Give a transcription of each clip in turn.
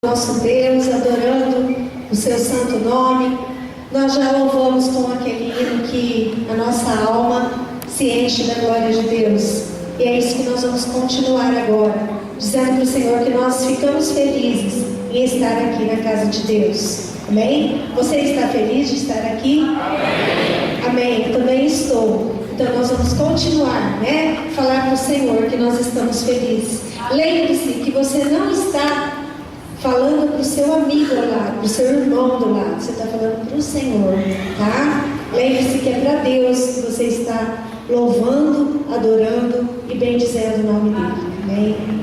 nosso Deus, adorando o seu santo nome. Nós já louvamos com aquele hino que a nossa alma se enche da glória de Deus. E é isso que nós vamos continuar agora, dizendo para o Senhor que nós ficamos felizes em estar aqui na casa de Deus. Amém? Você está feliz de estar aqui? Amém. Amém. Eu também estou. Então nós vamos continuar, falar para o Senhor que nós estamos felizes. Lembre-se que você não está falando para o seu amigo ao lado, para o seu irmão do lado. Você está falando para o Senhor, tá? Lembre-se que é para Deus que você está louvando, adorando e bendizendo o nome dele. Amém?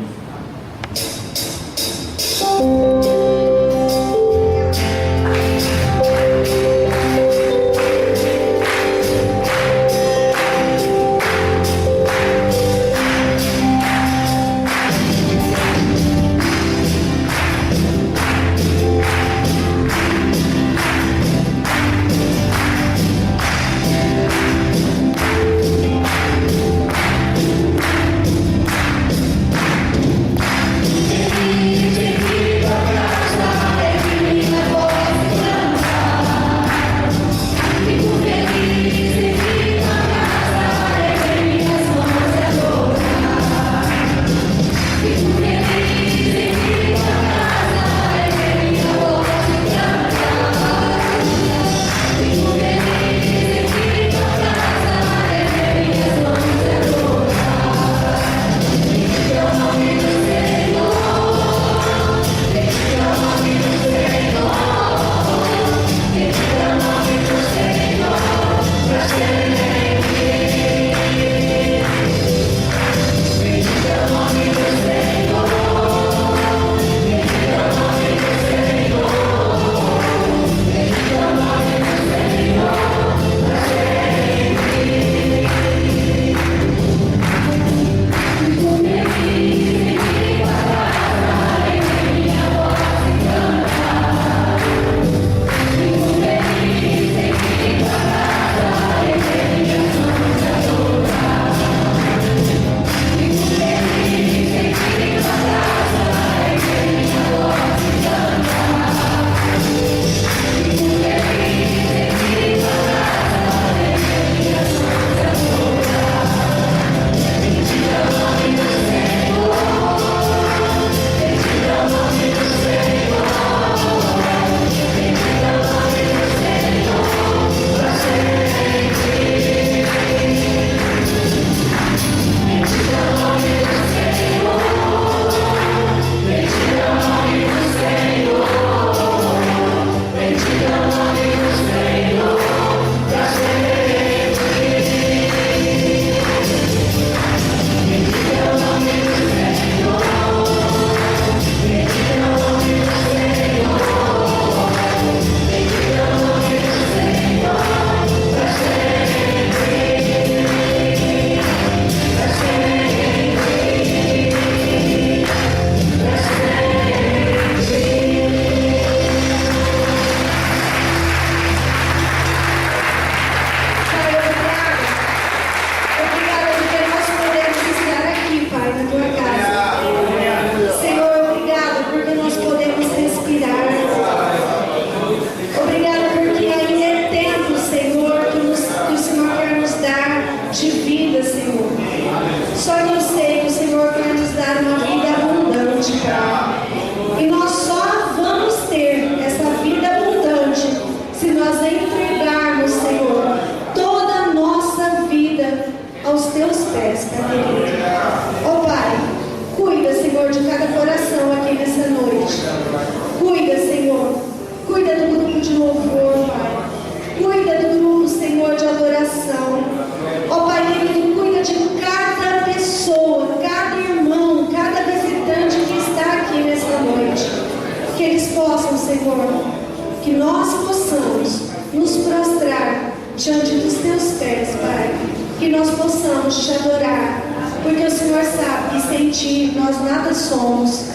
Que nós possamos nos prostrar diante dos teus pés, Pai. Que nós possamos te adorar, porque o Senhor sabe que sem ti nós nada somos.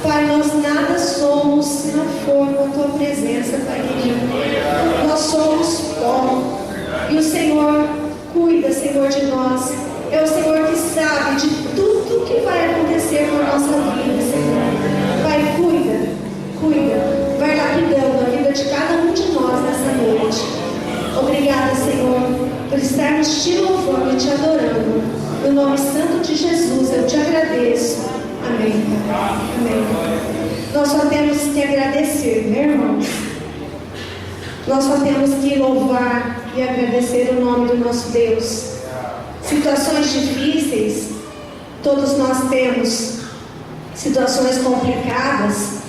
Pai, nós nada somos se não for com a tua presença, Pai querido. Nós somos pó. E o Senhor cuida, Senhor, de nós. É o Senhor que sabe de tudo que vai acontecer com a nossa vida, Senhor. Pai, cuida. estarmos te louvando e te adorando. No nome santo de Jesus, eu te agradeço. Amém. Amém. Nós só temos que agradecer, né, irmãos? Nós só temos que louvar e agradecer o nome do nosso Deus. Situações difíceis, todos nós temos. Situações complicadas,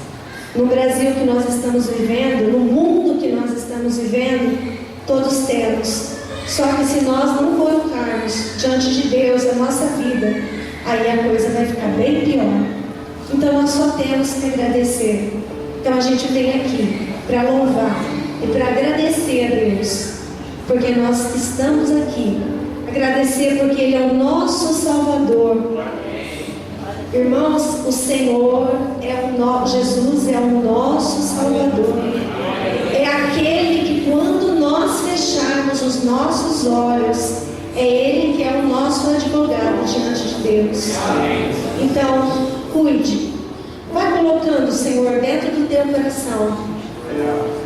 no Brasil que nós estamos vivendo, no mundo que nós estamos vivendo, todos temos. Só que se nós não colocarmos diante de Deus a nossa vida, aí a coisa vai ficar bem pior. Então nós só temos que agradecer. Então a gente vem aqui para louvar e para agradecer a Deus, porque nós estamos aqui. Agradecer porque Ele é o nosso Salvador. Irmãos, o Senhor Jesus é o nosso Salvador. É aquele que, quando nós fecharmos os nossos olhos, é Ele que é o nosso advogado diante de Deus. Então, cuide. Vai colocando o Senhor dentro do teu coração.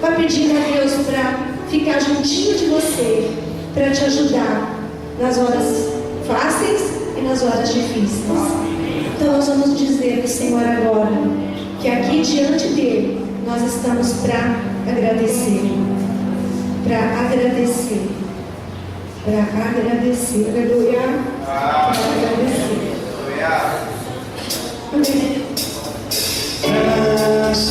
Vai pedindo a Deus para ficar juntinho de você, para te ajudar nas horas fáceis e nas horas difíceis. Então nós vamos dizer ao Senhor agora que aqui diante dele nós estamos para agradecer. Para agradecer. Para agradecer. Aleluia. Para agradecer. Amém. Graças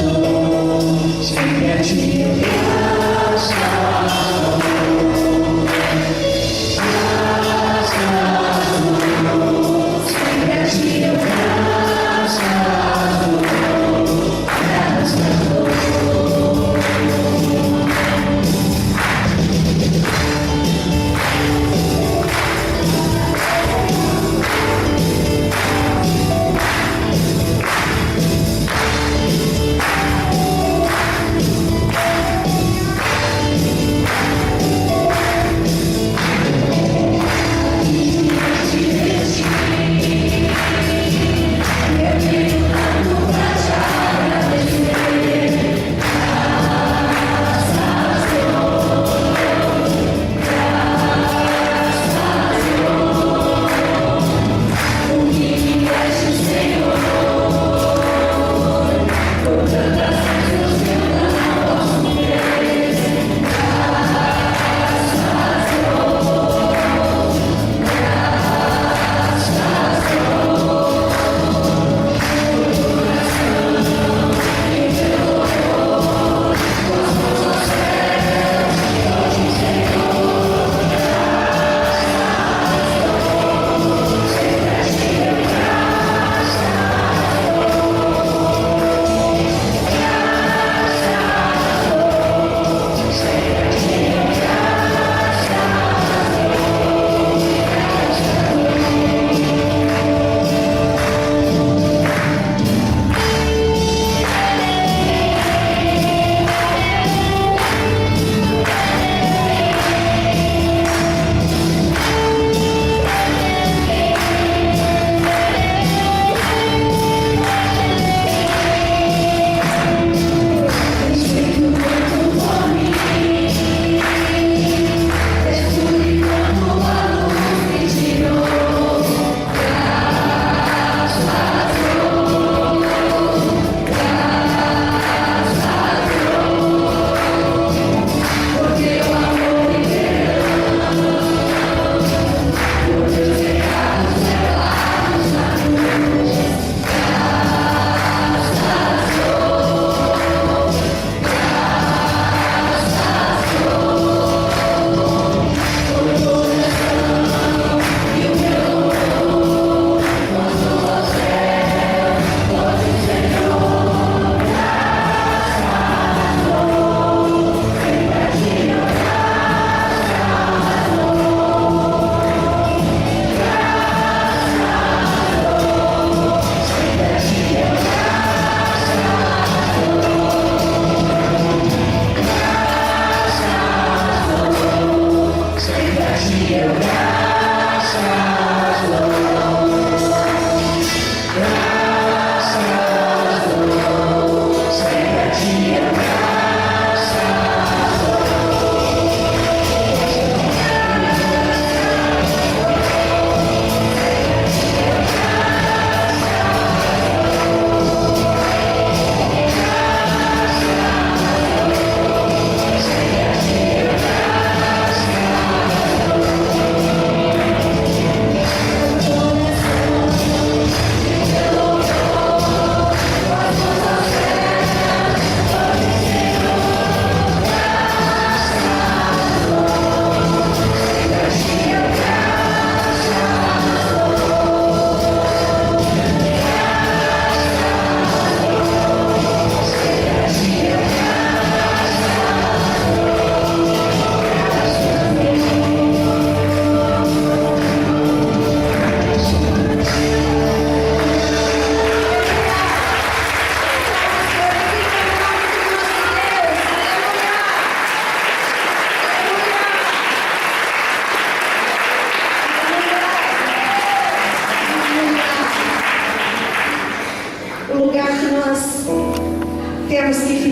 dou, sempre a ti graças dou. Graças dou, sempre a ti graças dou. Graças dou.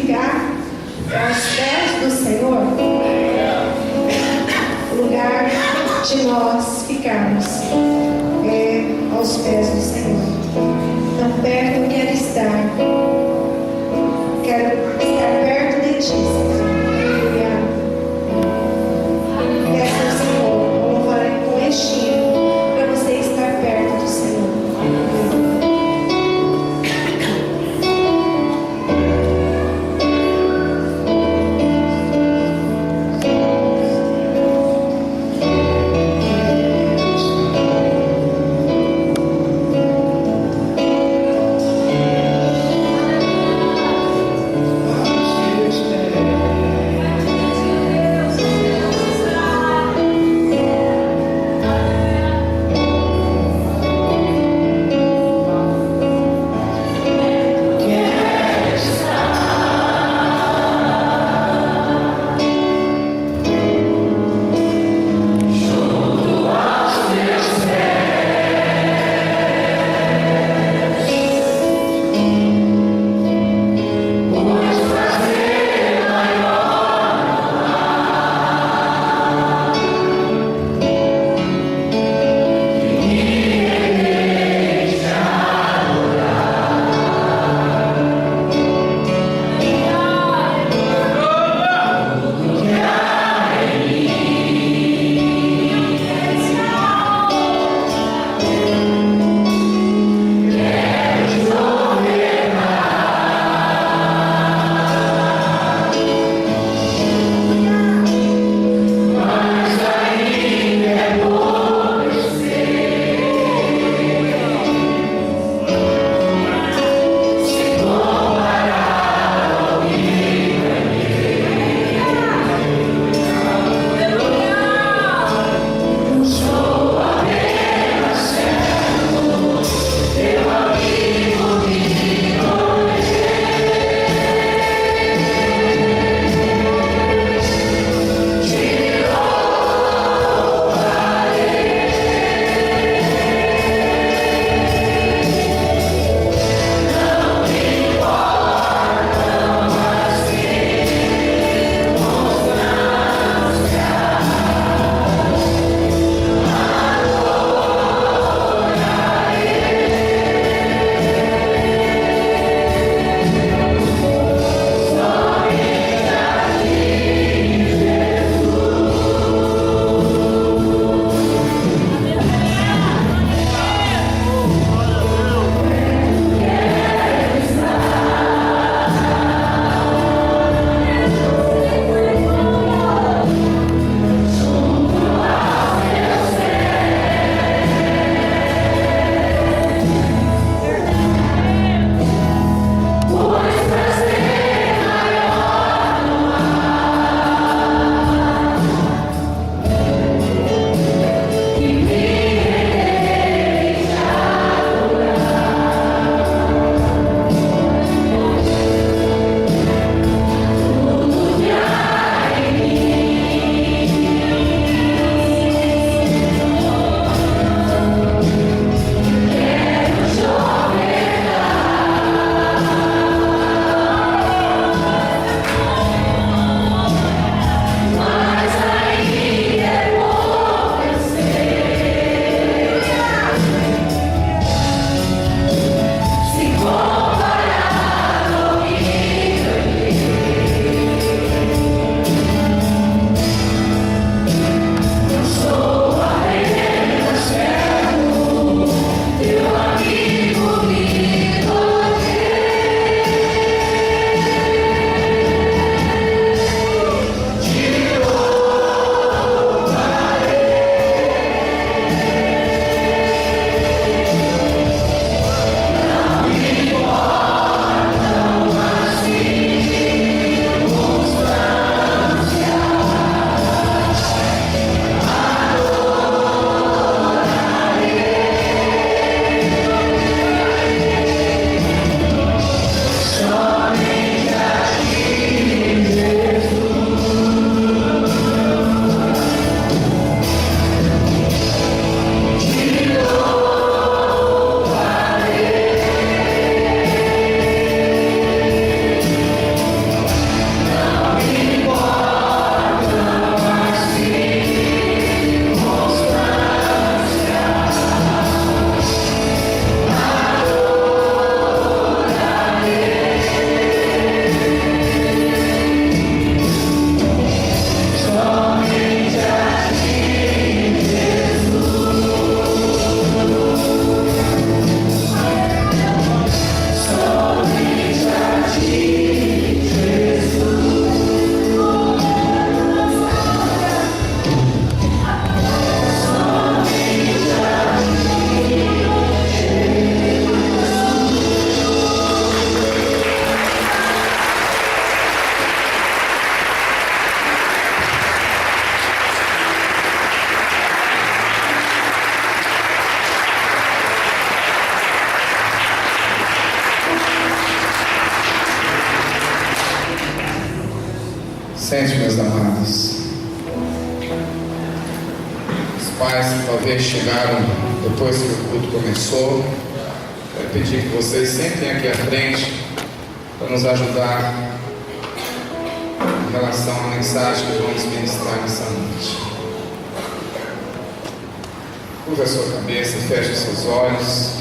ficar aos pés do Senhor, o lugar de nós ficarmos aos pés do Senhor. Tão perto eu quero estar. Quero estar perto de Ti, Senhor. Aleluia. Peço ao Senhor, vou louvar com este hino, para você estar perto do Senhor. Sente, meus amados. Os pais que talvez chegaram depois que o culto começou, quero pedir que vocês sentem aqui à frente para nos ajudar em relação à mensagem que vamos ministrar nessa noite. Curva a sua cabeça, feche os seus olhos.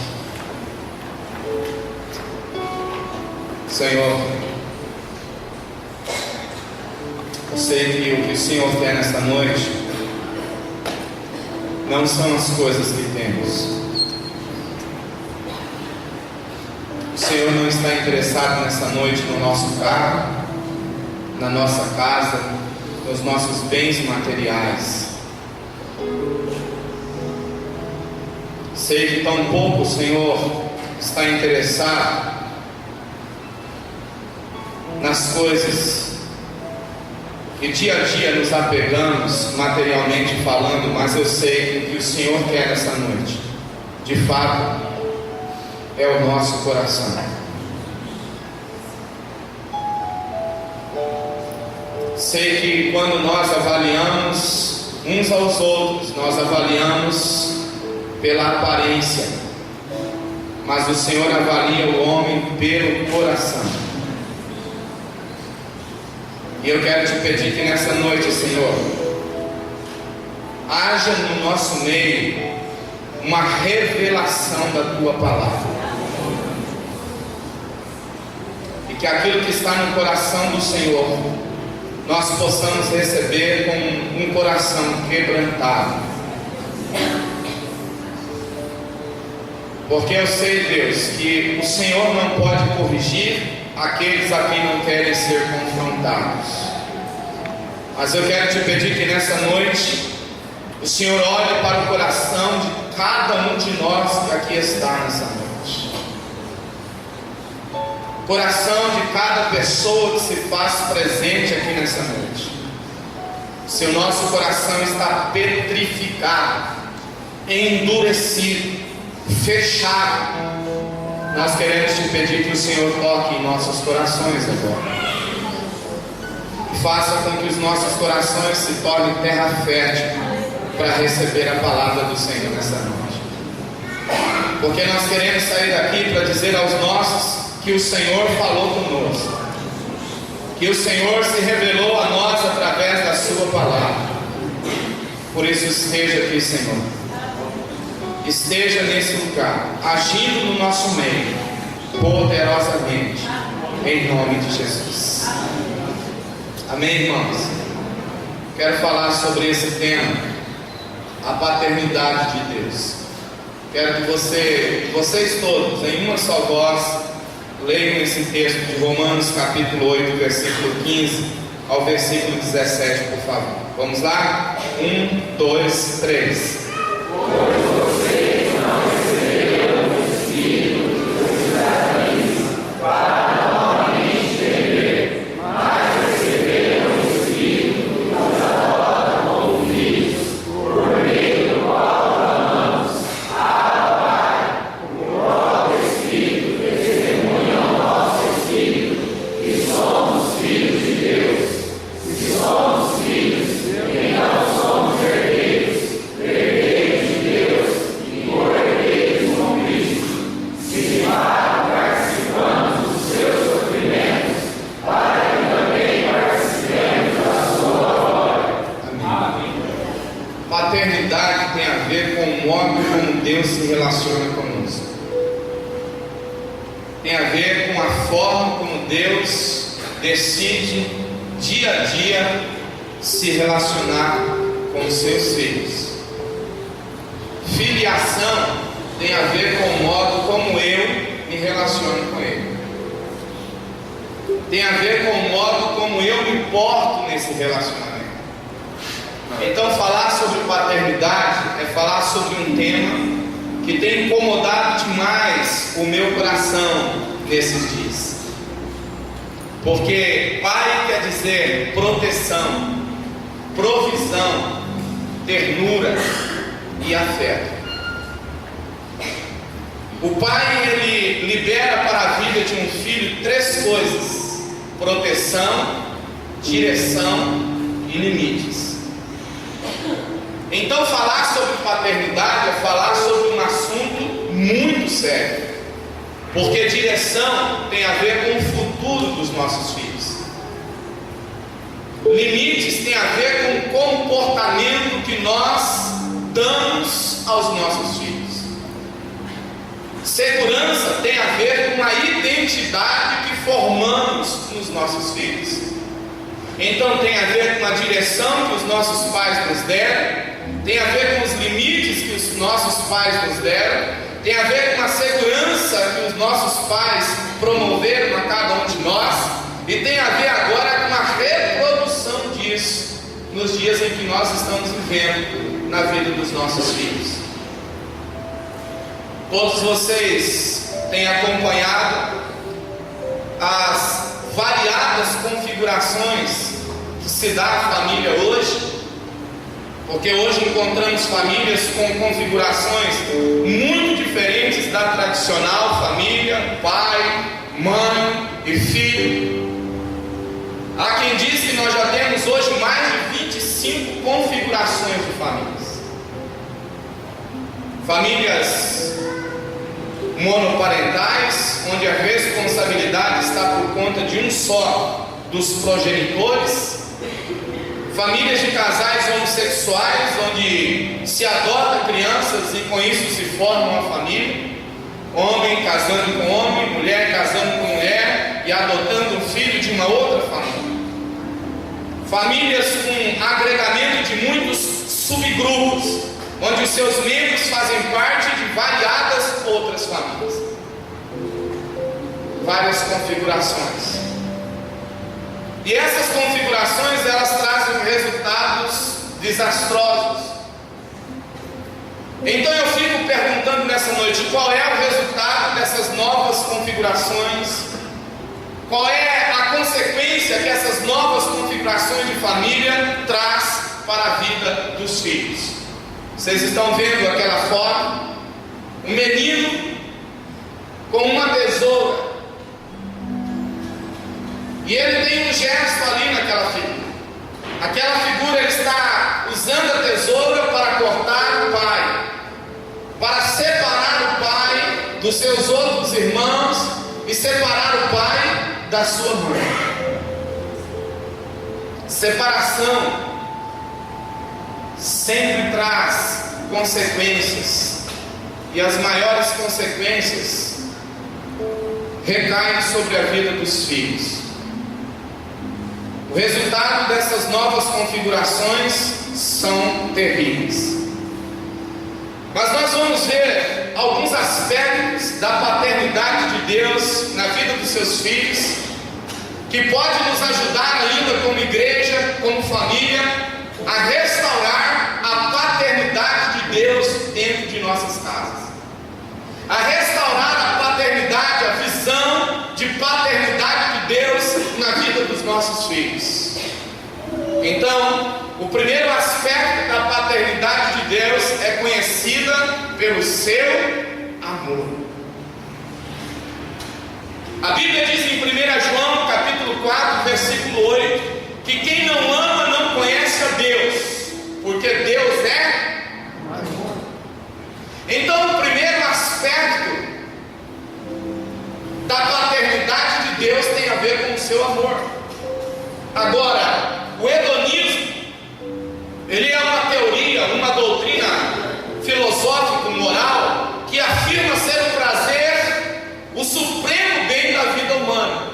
Senhor, eu sei que o que o Senhor quer nessa noite não são as coisas que temos. O Senhor não está interessado nessa noite no nosso carro, na nossa casa, nos nossos bens materiais. Sei que tão pouco o Senhor está interessado nas coisas que dia a dia nos apegamos materialmente falando, mas eu sei que o que o Senhor quer nessa noite, de fato, é o nosso coração. Sei que quando nós avaliamos uns aos outros, nós avaliamos pela aparência, mas o Senhor avalia o homem pelo coração. E eu quero te pedir que nessa noite, Senhor, haja no nosso meio uma revelação da Tua palavra, e que aquilo que está no coração do Senhor nós possamos receber com um coração quebrantado. Porque eu sei, Deus, que o Senhor não pode corrigir aqueles a quem não querem ser confrontados. Mas eu quero te pedir que nessa noite o Senhor olhe para o coração de cada um de nós que aqui está nessa noite. Coração de cada pessoa que se faz presente aqui nessa noite. Se o nosso coração está petrificado, endurecido, fechado, nós queremos te pedir que o Senhor toque em nossos corações agora. Faça com que os nossos corações se tornem terra fértil para receber a palavra do Senhor nessa noite. Porque nós queremos sair daqui para dizer aos nossos que o Senhor falou conosco, que o Senhor se revelou a nós através da sua palavra. Por isso esteja aqui, Senhor. Esteja nesse lugar, agindo no nosso meio, poderosamente, em nome de Jesus. Amém, irmãos? Quero falar sobre esse tema, a paternidade de Deus. Quero que vocês todos, em uma só voz, leiam esse texto de Romanos capítulo 8, versículo 15 ao versículo 17, por favor. Vamos lá? 1, 2, 3. Paternidade tem a ver com o modo como Deus se relaciona conosco. Tem a ver com a forma como Deus decide dia a dia se relacionar com os seus filhos. Filiação tem a ver com o modo como eu me relaciono com Ele. Tem a ver com o modo como eu me porto nesse relacionamento. Então, falar sobre paternidade é falar sobre um tema que tem incomodado demais o meu coração nesses dias. Porque pai quer dizer proteção, provisão, ternura e afeto. O pai, ele libera para a vida de um filho 3 coisas: proteção, direção e limites. Então, falar sobre paternidade é falar sobre um assunto muito sério, porque direção tem a ver com o futuro dos nossos filhos. Limites tem a ver com o comportamento que nós damos aos nossos filhos. Segurança tem a ver com a identidade que formamos nos nossos filhos. Então tem a ver com a direção que os nossos pais nos deram, tem a ver com os limites que os nossos pais nos deram, tem a ver com a segurança que os nossos pais promoveram a cada um de nós, e tem a ver agora com a reprodução disso nos dias em que nós estamos vivendo na vida dos nossos filhos. Todos vocês têm acompanhado as variadas configurações que se dá à família hoje, porque hoje encontramos famílias com configurações muito diferentes da tradicional família, pai, mãe e filho. Há quem diz que nós já temos hoje mais de 25 configurações de famílias. Famílias monoparentais, onde a responsabilidade está por conta de um só dos progenitores. Famílias de casais homossexuais, onde se adota crianças e com isso se forma uma família. Homem casando com homem, mulher casando com mulher e adotando um filho de uma outra família. Famílias com agregamento de muitos subgrupos, onde os seus membros fazem parte de variadas outras famílias. Várias configurações. E essas configurações, elas trazem resultados desastrosos. Então eu fico perguntando nessa noite, qual é o resultado dessas novas configurações? Qual é a consequência que essas novas configurações de família traz para a vida dos filhos? Vocês estão vendo aquela foto? Um menino com uma tesoura. E ele tem um gesto ali naquela figura. Aquela figura, ele está usando a tesoura para cortar o pai, para separar o pai dos seus outros irmãos e separar o pai da sua mãe. Separação sempre traz consequências, e as maiores consequências recaem sobre a vida dos filhos. O resultado dessas novas configurações são terríveis. Mas nós vamos ver alguns aspectos da paternidade de Deus na vida dos seus filhos, que pode nos ajudar ainda como igreja, como família, a restaurar a paternidade de Deus dentro de nossas casas, a restaurar a paternidade, a visão de paternidade de Deus na vida dos nossos filhos. Então, o primeiro aspecto da paternidade de Deus é conhecida pelo seu amor. A Bíblia diz em 1 João capítulo 4, versículo 8, que quem não ama não conhece a Deus, porque Deus é amor. Então, o primeiro aspecto da paternidade de Deus tem a ver com o seu amor. Agora, o hedonismo, ele é uma teoria, uma doutrina filosófico-moral que afirma ser o prazer, o supremo bem da vida humana.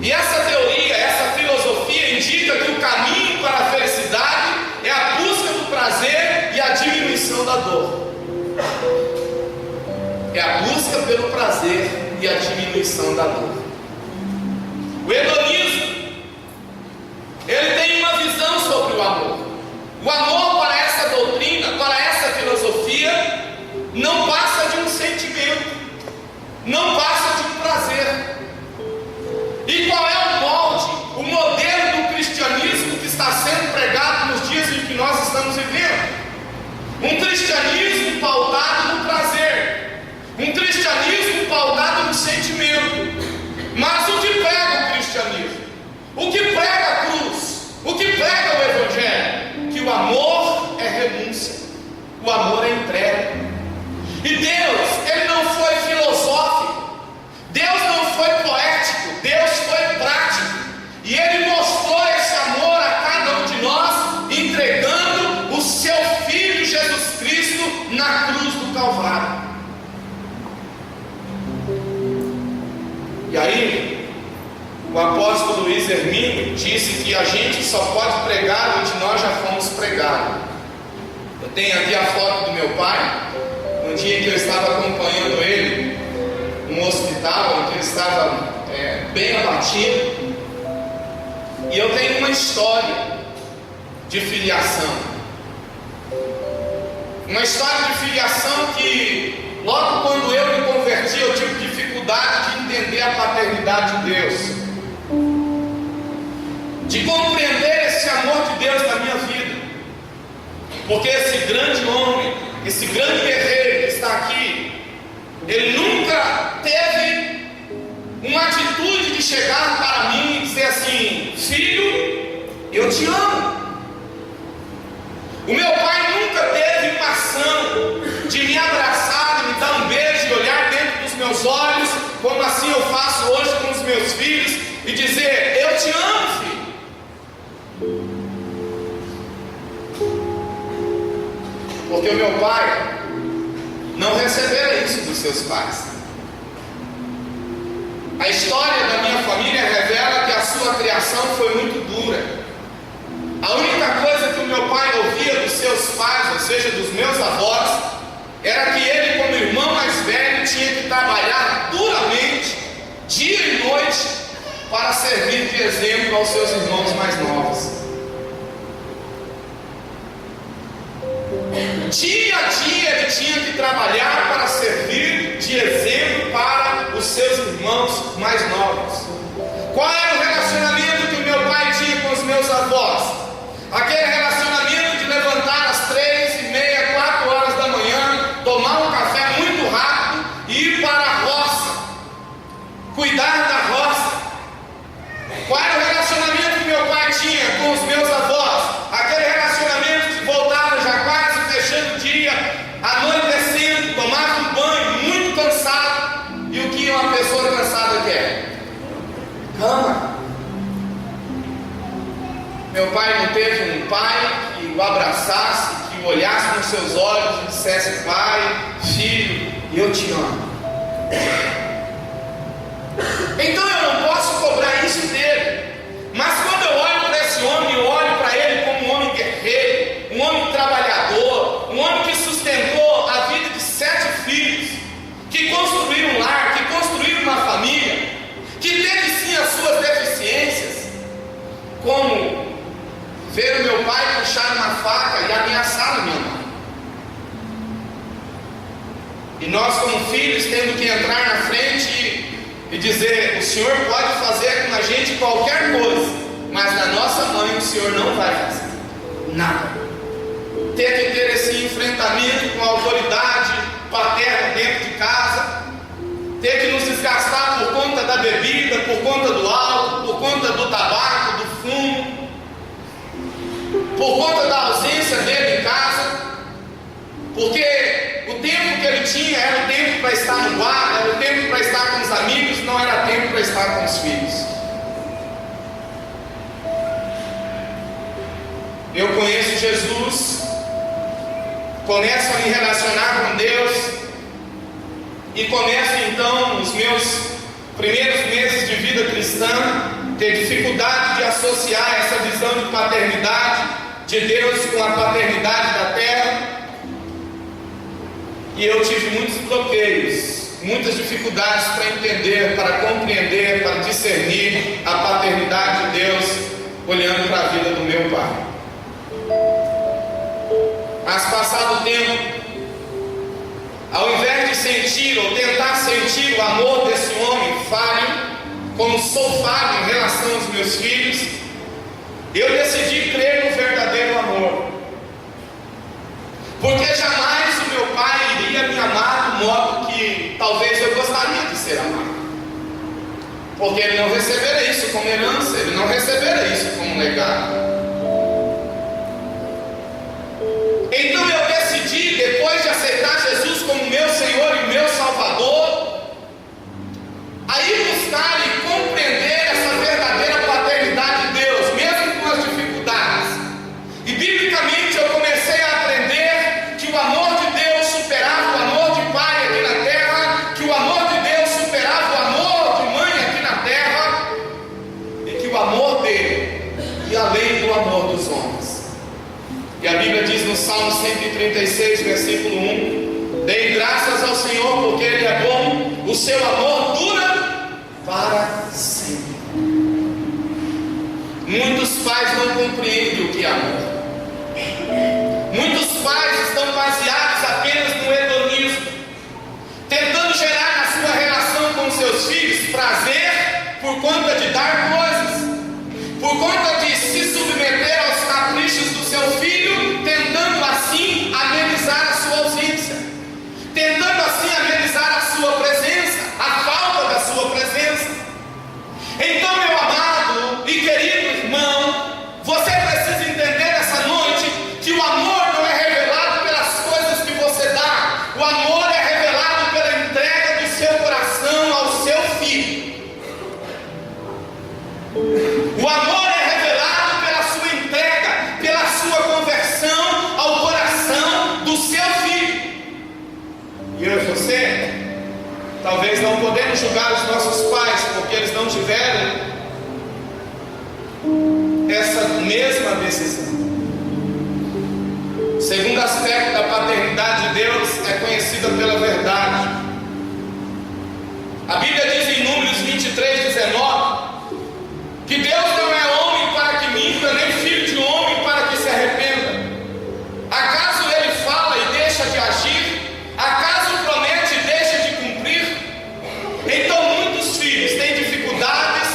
E essa teoria, essa filosofia indica que o caminho para a felicidade é a busca do prazer e a diminuição da dor. É a busca pelo prazer e a diminuição da dor. O hedonismo, ele tem uma visão sobre o amor. O amor, para essa doutrina, para essa filosofia, não passa de um sentimento, não passa de um prazer. E qual é o molde, o modelo do cristianismo que está sendo pregado nos dias em que nós estamos vivendo? Um cristianismo pautado no prazer, um cristianismo pautado no sentimento. Mas o que prega o cristianismo? O que prega a E aí, o apóstolo Luiz Hermínio disse que a gente só pode pregar onde nós já fomos pregados. Eu tenho aqui a foto do meu pai, no dia em que eu estava acompanhando ele no hospital, em que ele estava bem abatido. E eu tenho uma história de filiação. Uma história de filiação que, logo quando eu me converti, eu tive dificuldade de entender a paternidade de Deus, de compreender esse amor de Deus na minha vida. Porque esse grande homem, esse grande guerreiro que está aqui, ele nunca teve uma atitude de chegar para mim e dizer assim: filho, eu te amo. O meu pai nunca teve uma ação de me abraçar, de me dar um beijo e olhar dentro dos meus olhos, como assim eu faço hoje com os meus filhos, e dizer: eu te amo, filho. Porque o meu pai não recebera isso dos seus pais. A história da minha família revela que a sua criação foi muito dura. A única coisa que o meu pai ouvia dos seus pais, ou seja, dos meus avós, era que ele, como irmão mais velho, tinha que trabalhar duramente, dia e noite, para servir de exemplo aos seus irmãos mais novos. Dia a dia ele tinha que trabalhar para servir de exemplo para os seus irmãos mais novos. Qual era o relacionamento que o meu pai tinha com os meus avós? Aquele relacionamento de levantar às 3h30, 4 horas da manhã, tomar um café muito rápido e ir para a roça, cuidar da roça. Qual era o relacionamento que meu pai tinha com os meus avós? Aquele relacionamento que voltava já quase fechando o dia, anoitecendo, tomava um banho, muito cansado. E o que uma pessoa cansada quer? Cama. Meu pai não teve um pai que o abraçasse, que o olhasse nos seus olhos e dissesse: pai, filho, eu te amo. Então eu não posso cobrar isso dele. Mas quando eu olho para esse homem, eu olho para ele como um homem guerreiro, um homem trabalhador, um homem que sustentou a vida de 7 filhos, que construiu um lar, que construiu uma família, que teve sim as suas deficiências, como ver o meu pai puxar uma faca e ameaçar a minha mãe. E nós, como filhos, tendo que entrar na frente e dizer: o Senhor pode fazer com a gente qualquer coisa, mas na nossa mãe o Senhor não vai fazer nada. Ter que ter esse enfrentamento com a autoridade paterna dentro de casa, ter que nos desgastar por conta da bebida, por conta do álcool, por conta do tabaco, do fumo, por conta da ausência dele em casa, porque o tempo que ele tinha era o tempo para estar no bar, era o tempo para estar com os amigos, não era tempo para estar com os filhos. Eu conheço Jesus, começo a me relacionar com Deus e começo então os meus primeiros meses de vida cristã ter dificuldade de associar essa visão de paternidade de Deus com a paternidade da terra. E eu tive muitos bloqueios, muitas dificuldades para entender, para compreender, para discernir a paternidade de Deus olhando para a vida do meu pai. Mas passado o tempo, ao invés de sentir ou tentar sentir o amor desse homem falho, como sou falho em relação aos meus filhos, eu decidi crer no verdadeiro amor. Porque jamais o meu pai iria me amar do modo que talvez eu gostaria de ser amado. Porque ele não receberá isso como herança, ele não receberá isso como legado. Então eu decidi, depois de aceitar Jesus como meu Senhor e meu Salvador, a ir buscar e compreender essa verdadeira paternidade de Deus, mesmo com as dificuldades. E biblicamente eu comecei a aprender que o amor de Deus superava o amor de pai aqui na terra, que o amor de Deus superava o amor de mãe 36, versículo 1. Deem graças ao Senhor, porque Ele é bom, o seu amor dura para sempre. Muitos pais não compreendem o que é amor. Muitos pais estão baseados apenas no hedonismo, tentando gerar na sua relação com seus filhos prazer por conta de dar coisas, por conta de se submeter aos caprichos do seu filho, tentando assim amenizar a sua ausência, tentando assim amenizar a sua presença, a falta da sua presença. Então, meu amado e querido irmão, você precisa entender essa noite que o amor não é revelado pelas coisas que você dá, o amor é revelado pela entrega do seu coração ao seu filho. O amor é revelado pela sua entrega, pela sua conversão ao coração do seu filho. E eu e você, talvez não podemos julgar os nossos pais porque eles não tiveram essa mesma decisão. O segundo aspecto da paternidade de Deus é conhecida pela verdade. A Bíblia diz em Números 23, 19 que Deus não é homem para que minta, nem filho de homem para que se arrependa. Acaso Ele fala e deixa de agir? Acaso promete e deixa de cumprir? Então muitos filhos têm dificuldades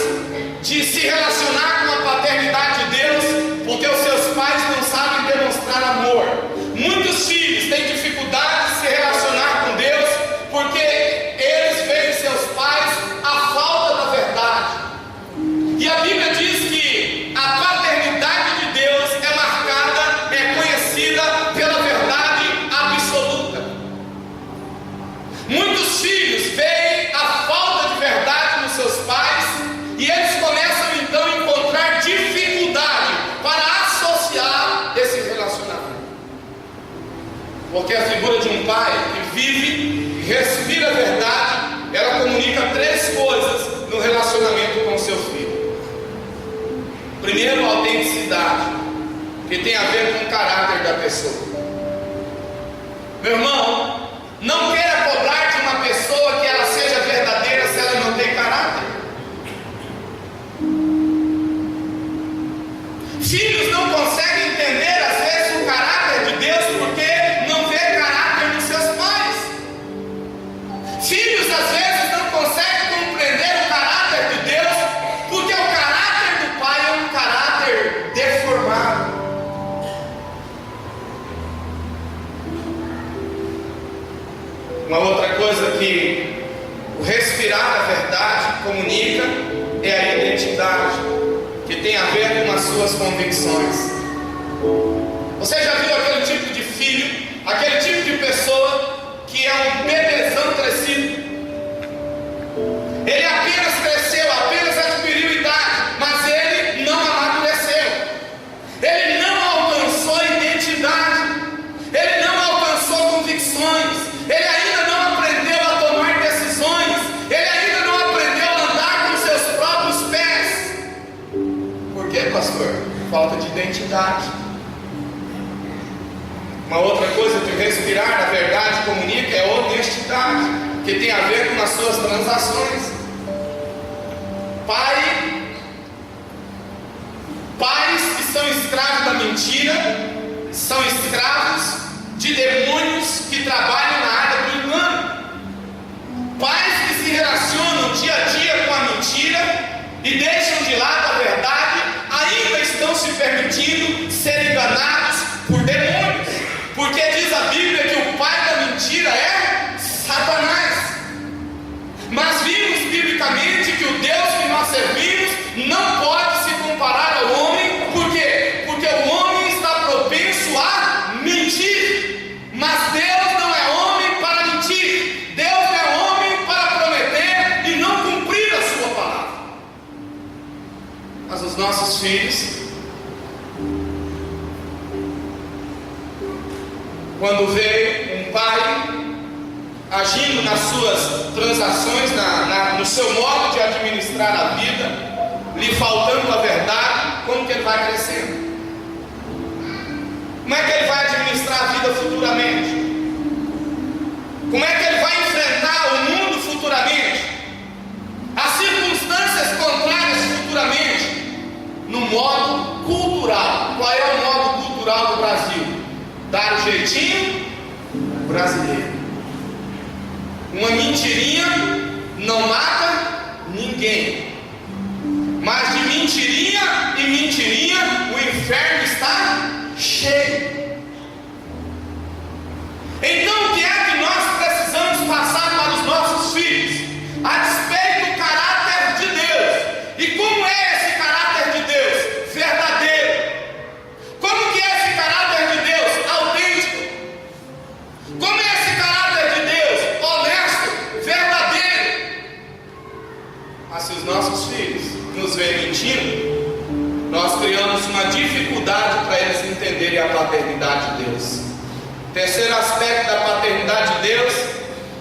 de se relacionar com a paternidade de Deus, porque os seus pais não sabem demonstrar amor. Muitos filhos têm dificuldade de se relacionar com Deus, porque eles veem seus pais a falta da verdade. E a Bíblia diz que a paternidade de Deus é marcada, é conhecida pela verdade absoluta. Muitos filhos veem a falta de verdade nos seus pais e eles começam então a encontrar dificuldade para associar esse relacionamento. Porque a figura de um pai que vive e respira a verdade, ela comunica três coisas no relacionamento com o seu filho. Primeiro, a autenticidade, que tem a ver com o caráter da pessoa. Meu irmão, não queira cobrar de uma pessoa que ela seja verdadeira se ela não tem caráter. Filhos não conseguem entender às vezes o caráter de Deus porque não vê caráter nos seus pais. Filhos às vezes não conseguem compreender o caráter de Deus porque o caráter do pai é um caráter deformado. Uma outra coisa que o respirar a verdade comunica é a identidade, que tem a ver com as suas convicções. Você já viu aquele tipo de filho, aquele tipo de pessoa que é um bebezão crescido? Ele apenas cresceu, apenas adquiriu idade, mas ele não amadureceu. Ele não alcançou identidade, ele não alcançou convicções, ele ainda não aprendeu a tomar decisões, ele ainda não aprendeu a andar com seus próprios pés. Por quê, pastor? Falta de identidade. Uma outra coisa que respirar na verdade comunica é honestidade, que tem a ver com as suas transações. Pais que são escravos da mentira, são escravos de demônios que trabalham na área do engano. Pais que se relacionam dia a dia com a mentira e deixam de lado a verdade, ainda estão se permitindo ser enganados por demônios, porque diz a Bíblia que o pai da mentira é Satanás. Mas vimos biblicamente que o Deus que nós servimos não pode se comparar ao homem. Por quê? Porque o homem está propenso a mentir, mas Deus não é homem para mentir. Deus é homem para prometer e não cumprir a sua palavra. Mas os nossos filhos, quando vê um pai agindo nas suas transações, no seu modo de administrar a vida, lhe faltando a verdade, como que ele vai crescendo? Como é que ele vai administrar a vida futuramente? Como é que ele vai enfrentar o mundo futuramente? As circunstâncias contrárias futuramente? No modo cultural. Qual é o modo cultural do Brasil? Dar o jeitinho brasileiro. Uma mentirinha não mata ninguém. Mas de mentirinha e mentirinha o inferno está cheio. Então o que é que nós precisamos passar para os nossos filhos? A despeito do caráter de Deus. E como é esse caráter de Deus? Verdadeiro. Como que é esse caráter de Deus? Autêntico. Como é esse caráter de Deus? Honesto, verdadeiro. Mas se os nossos filhos nos veem mentindo, nós criamos uma dificuldade para eles entenderem a paternidade de Deus. Terceiro aspecto da paternidade de Deus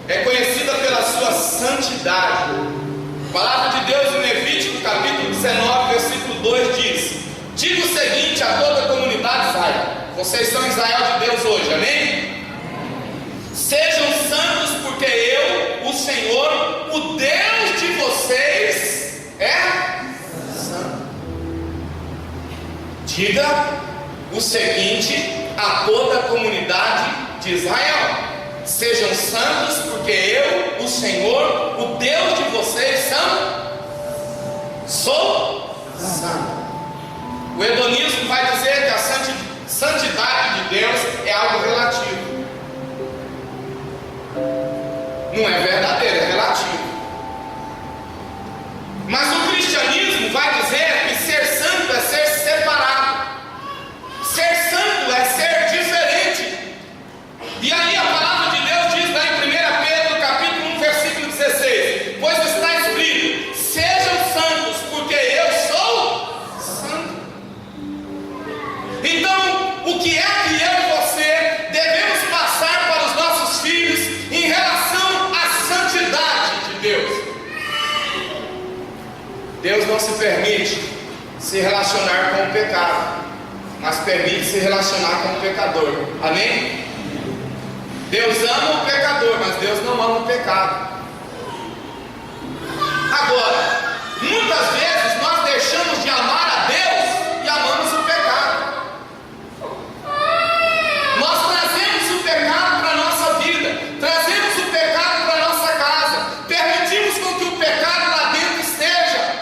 é conhecida pela sua santidade. A palavra de Deus em Levítico capítulo 19, versículo 2 diz: diga o seguinte a toda a comunidade de Israel. Vocês são Israel de Deus hoje, amém? Sejam santos, porque eu, o Senhor, o Deus de vocês, é santo. Diga o seguinte a toda a comunidade de Israel: sejam santos, porque eu, o Senhor, o Deus de vocês, sou santo. O hedonismo vai dizer que a santidade de Deus é algo relativo. Não é verdadeiro, é relativo. Mas o cristianismo vai dizer que ser santo é ser separado. Ser santo é ser diferente. E aí a palavra de Deus diz lá em 1 Pedro capítulo 1, versículo 16: pois está escrito: sejam santos, porque eu sou santo. Então, o que é que eu e você devemos passar para os nossos filhos em relação à santidade de Deus? Deus não se permite se relacionar com o pecado, mas permite se relacionar com o pecador. Amém? Deus ama o pecador, mas Deus não ama o pecado. Agora, muitas vezes nós deixamos de amar a Deus e amamos o pecado. Nós trazemos o pecado para a nossa vida, trazemos o pecado para a nossa casa, permitimos com que o pecado lá dentro esteja.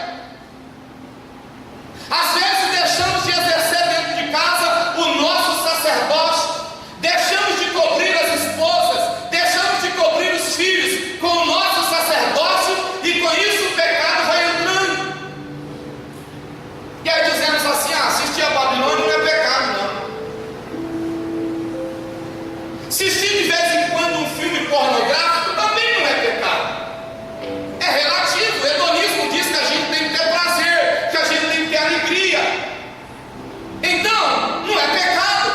Às vezes deixamos de exercer dentro de casa o nosso sacerdócio, deixamos de cobrir as esposas, deixamos de cobrir os filhos com o nosso sacerdócio, e com isso o pecado vai entrando. E aí dizemos assim: assistir a Babilônia não é pecado, não. Assistir de vez em quando um filme pornográfico também não é pecado. É relativo. O hedonismo diz que a gente tem que ter prazer, que a gente tem que ter alegria. Então, não é pecado.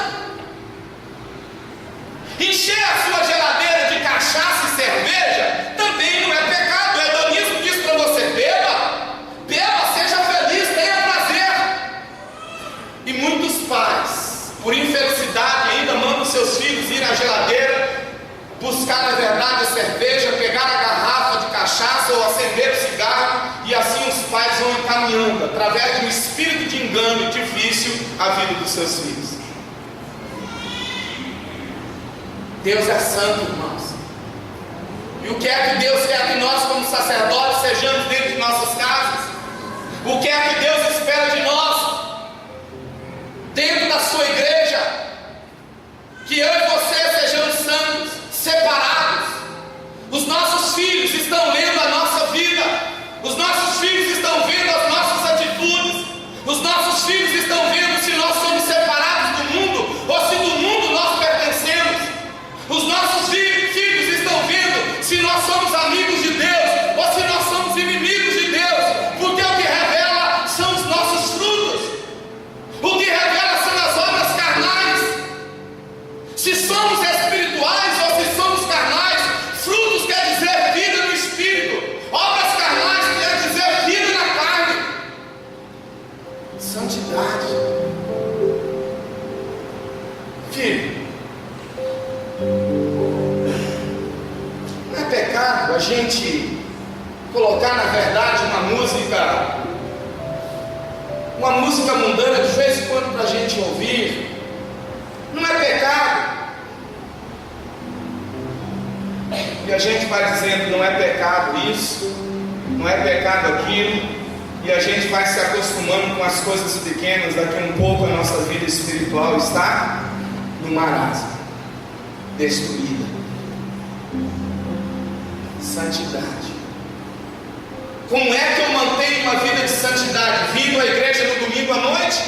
Encher a sua geladeira de cachaça e cerveja também não é pecado. O hedonismo diz para você: beba, seja feliz, tenha prazer. E muitos pais, por infelicidade, ainda mandam seus filhos ir à geladeira, buscar na verdade a cerveja, pegar a garrafa de cachaça ou acender o cigarro, e assim os pais vão encaminhando, através de um espírito de engano e de vício, a vida dos seus filhos. Deus é santo, irmãos. E o que é que Deus quer que nós, como sacerdotes, sejamos dentro de nossas casas? O que é que Deus espera de nós, dentro da sua igreja? Que eu e você sejamos santos, separados. Os nossos filhos estão lendo a nossa vida, os nossos filhos estão vendo as nossas atitudes, os nossos filhos estão vendo se nós somos separados do mundo ou se do mundo nós pertencemos. Os nossos filhos estão vendo se nós somos amigos de Deus ou se nós somos inimigos de Deus, porque o que revela são os nossos frutos, o que revela são as obras carnais. Se somos espirituais ou se somos carnais, frutos quer dizer vida no Espírito. na verdade, uma música mundana de vez em quando para a gente ouvir. Não é pecado. E a gente vai dizendo, não é pecado isso, não é pecado aquilo, e a gente vai se acostumando com as coisas pequenas. Daqui a um pouco a nossa vida espiritual está no marasmo, destruída. Santidade. Como é que eu mantenho uma vida de santidade? Vindo à igreja no domingo à noite?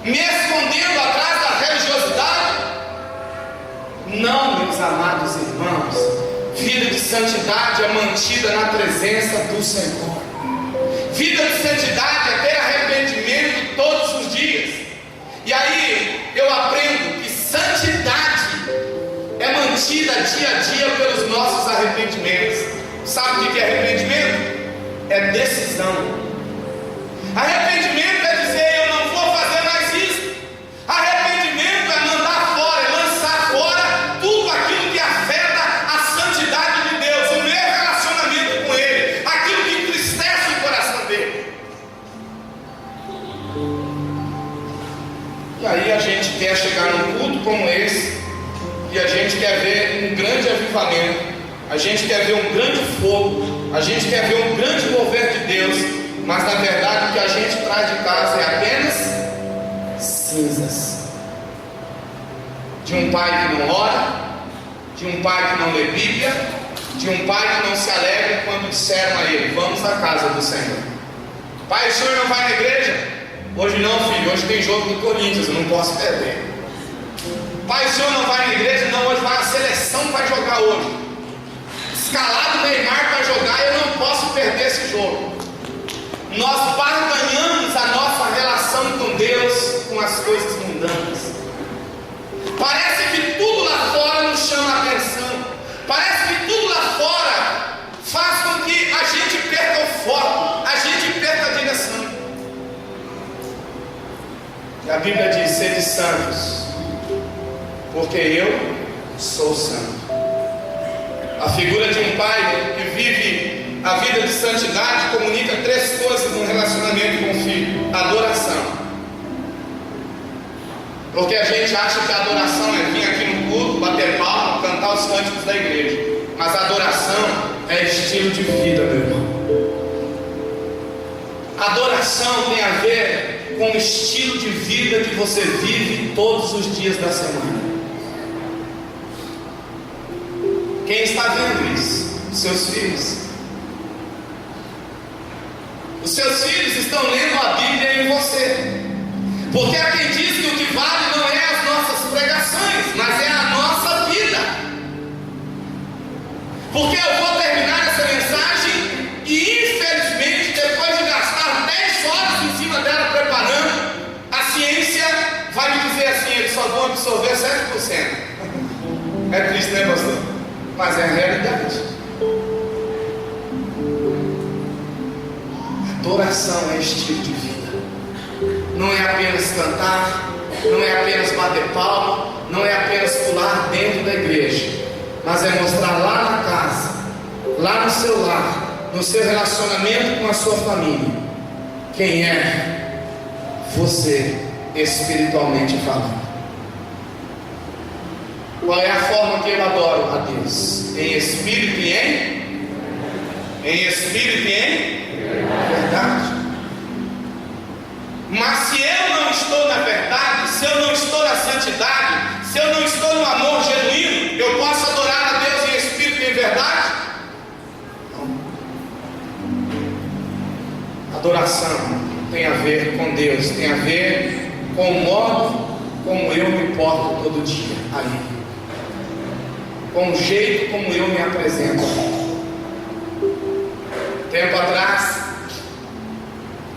Me escondendo atrás da religiosidade? Não, meus amados irmãos. Vida de santidade é mantida na presença do Senhor. Vida de santidade é ter arrependimento todos os dias. E aí eu aprendo que santidade é mantida dia a dia pelos nossos arrependimentos. Sabe o que é arrependimento? É decisão. Arrependimento é dizer, eu não vou fazer mais isso. Arrependimento é mandar fora, é lançar fora tudo aquilo que afeta a santidade de Deus, o meu relacionamento com Ele, aquilo que entristece o coração dele. E aí a gente quer chegar num culto como esse, e a gente quer ver um grande avivamento, a gente quer ver um grande fogo, a gente quer ver um grande mover de Deus, mas na verdade o que a gente traz de casa é apenas cinzas. De um pai que não ora, de um pai que não lê Bíblia, de um pai que não se alegra quando disseram a ele, vamos à casa do Senhor. Pai, o senhor não vai na igreja? Hoje não, filho, hoje tem jogo do Corinthians, eu não posso perder. Pai, o senhor não vai na igreja? Não, hoje vai a seleção para jogar hoje. Escalado o Neymar para jogar, eu não posso perder esse jogo. Nós barganhamos a nossa relação com Deus com as coisas mundanas. Parece que tudo lá fora nos chama a atenção. Parece que tudo lá fora faz com que a gente perca o foco, a gente perca a direção. E a Bíblia diz, sede santos, porque eu sou santo. A figura de um pai que vive a vida de santidade comunica três coisas no relacionamento com o filho: adoração. Porque a gente acha que a adoração é vir aqui no culto, bater palma, cantar os cânticos da igreja. Mas a adoração é estilo de vida, meu irmão. Adoração tem a ver com o estilo de vida que você vive todos os dias da semana. Quem está vendo isso? Os seus filhos. Os seus filhos estão lendo a Bíblia em você. Porque há quem diz que o que vale não é as nossas pregações, mas é a nossa vida. Porque eu vou terminar essa mensagem e infelizmente, depois de gastar 10 horas em cima dela preparando, a ciência vai me dizer assim, eles só vão absorver 7%. É triste, né, pastor? Mas é a realidade. Adoração é estilo de vida. Não é apenas cantar, não é apenas bater palma, não é apenas pular dentro da igreja, mas é mostrar lá na casa, lá no seu lar, no seu relacionamento com a sua família, quem é você espiritualmente falando. Qual é a forma que eu adoro a Deus? Em espírito e em espírito e em verdade. Mas se eu não estou na verdade, se eu não estou na santidade, se eu não estou no amor genuíno, eu posso adorar a Deus em espírito e em verdade? Não. Adoração tem a ver com Deus, tem a ver com o modo como eu me porto todo dia ali, com o jeito como eu me apresento. Tempo atrás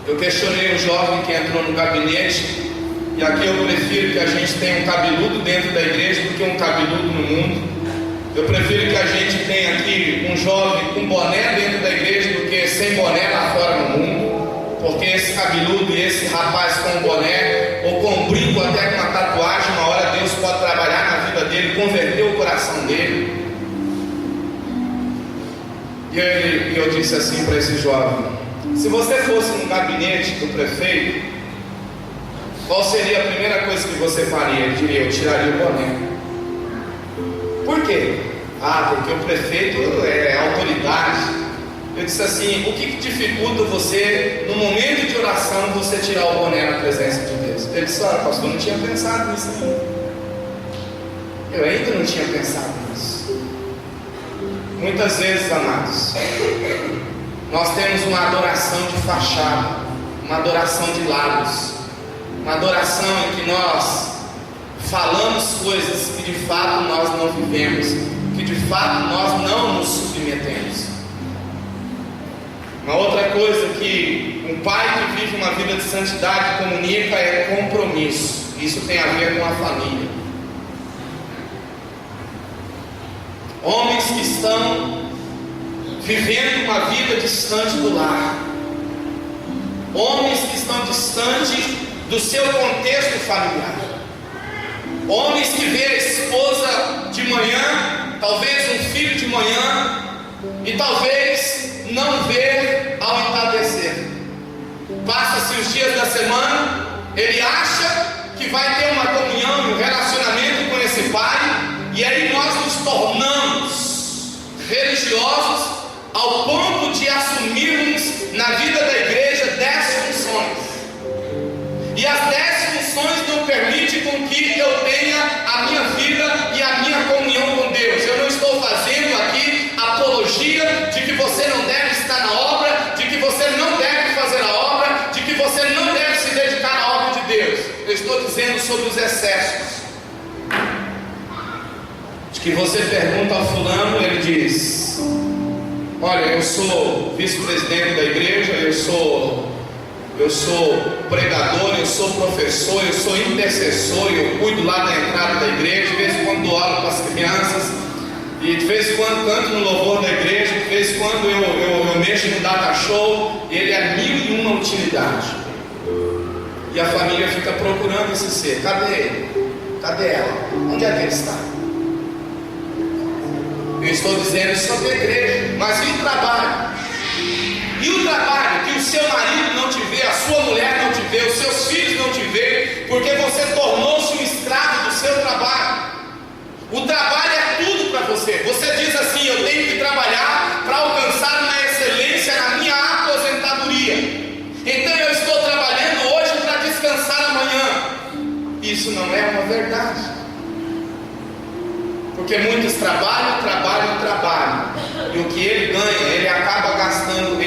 eu questionei um jovem que entrou no gabinete, e aqui eu prefiro que a gente tenha um cabeludo dentro da igreja do que um cabeludo no mundo. Eu prefiro que a gente tenha aqui um jovem com boné dentro da igreja do que sem boné lá fora no mundo, porque esse cabeludo e esse rapaz com um boné ou com um brinco, até com uma tatuagem, uma hora Deus pode trabalhar na vida dele, converter o coração dele. E eu disse assim para esse jovem: se você fosse no gabinete do prefeito, qual seria a primeira coisa que você faria? Ele diria: eu tiraria o boné. Por quê? Porque o prefeito é autoridade. Eu disse assim: o que dificulta você, no momento de oração, você tirar o boné na presença de Deus? Ele disse: olha, pastor, eu não tinha pensado nisso ainda. Eu ainda não tinha pensado nisso. Muitas vezes, amados, nós temos uma adoração de fachada, uma adoração de lábios, uma adoração em que nós falamos coisas que de fato nós não vivemos, que de fato nós não nos submetemos. Uma outra coisa que um pai que vive uma vida de santidade comunica é compromisso. Isso tem a ver com a família. Homens que estão vivendo uma vida distante do lar, homens que estão distantes do seu contexto familiar, homens que vê a esposa de manhã, talvez um filho de manhã, e talvez não vê ao entardecer. Passa-se os dias da semana, ele acha que vai ter uma comunhão, um relacionamento com esse pai, e aí nós nos tornamos religiosos ao ponto de assumirmos na vida da igreja 10 funções. E as 10 funções não permitem com que eu tenha a minha vida e a minha comunhão com Deus. Eu não estou fazendo aqui apologia de que você não deve estar na obra, de que você não deve fazer a obra, de que você não deve se dedicar à obra de Deus. Eu estou dizendo sobre os excessos. De que você pergunta ao fulano, ele diz: olha, eu sou vice-presidente da igreja, eu sou pregador, eu sou professor, eu sou intercessor, eu cuido lá da entrada da igreja, de vez em quando dou aula para as crianças, e de vez em quando canto no louvor da igreja, de vez em quando eu mexo no data show, e ele é 1001 utilidade. E a família fica procurando esse ser. Cadê ele? Cadê ela? Onde é que ele está? Eu estou dizendo sobre a igreja, mas e o trabalho? E o trabalho que o seu marido não te vê, a sua mulher não te vê, os seus filhos não te vê, porque você tornou-se um escravo do seu trabalho. O trabalho é tudo para você. Você diz assim: eu tenho que trabalhar para alcançar uma excelência na minha aposentadoria. Então eu estou trabalhando hoje para descansar amanhã. Isso não é uma verdade. Porque muitos trabalham, e o que ele ganha, ele acaba gastando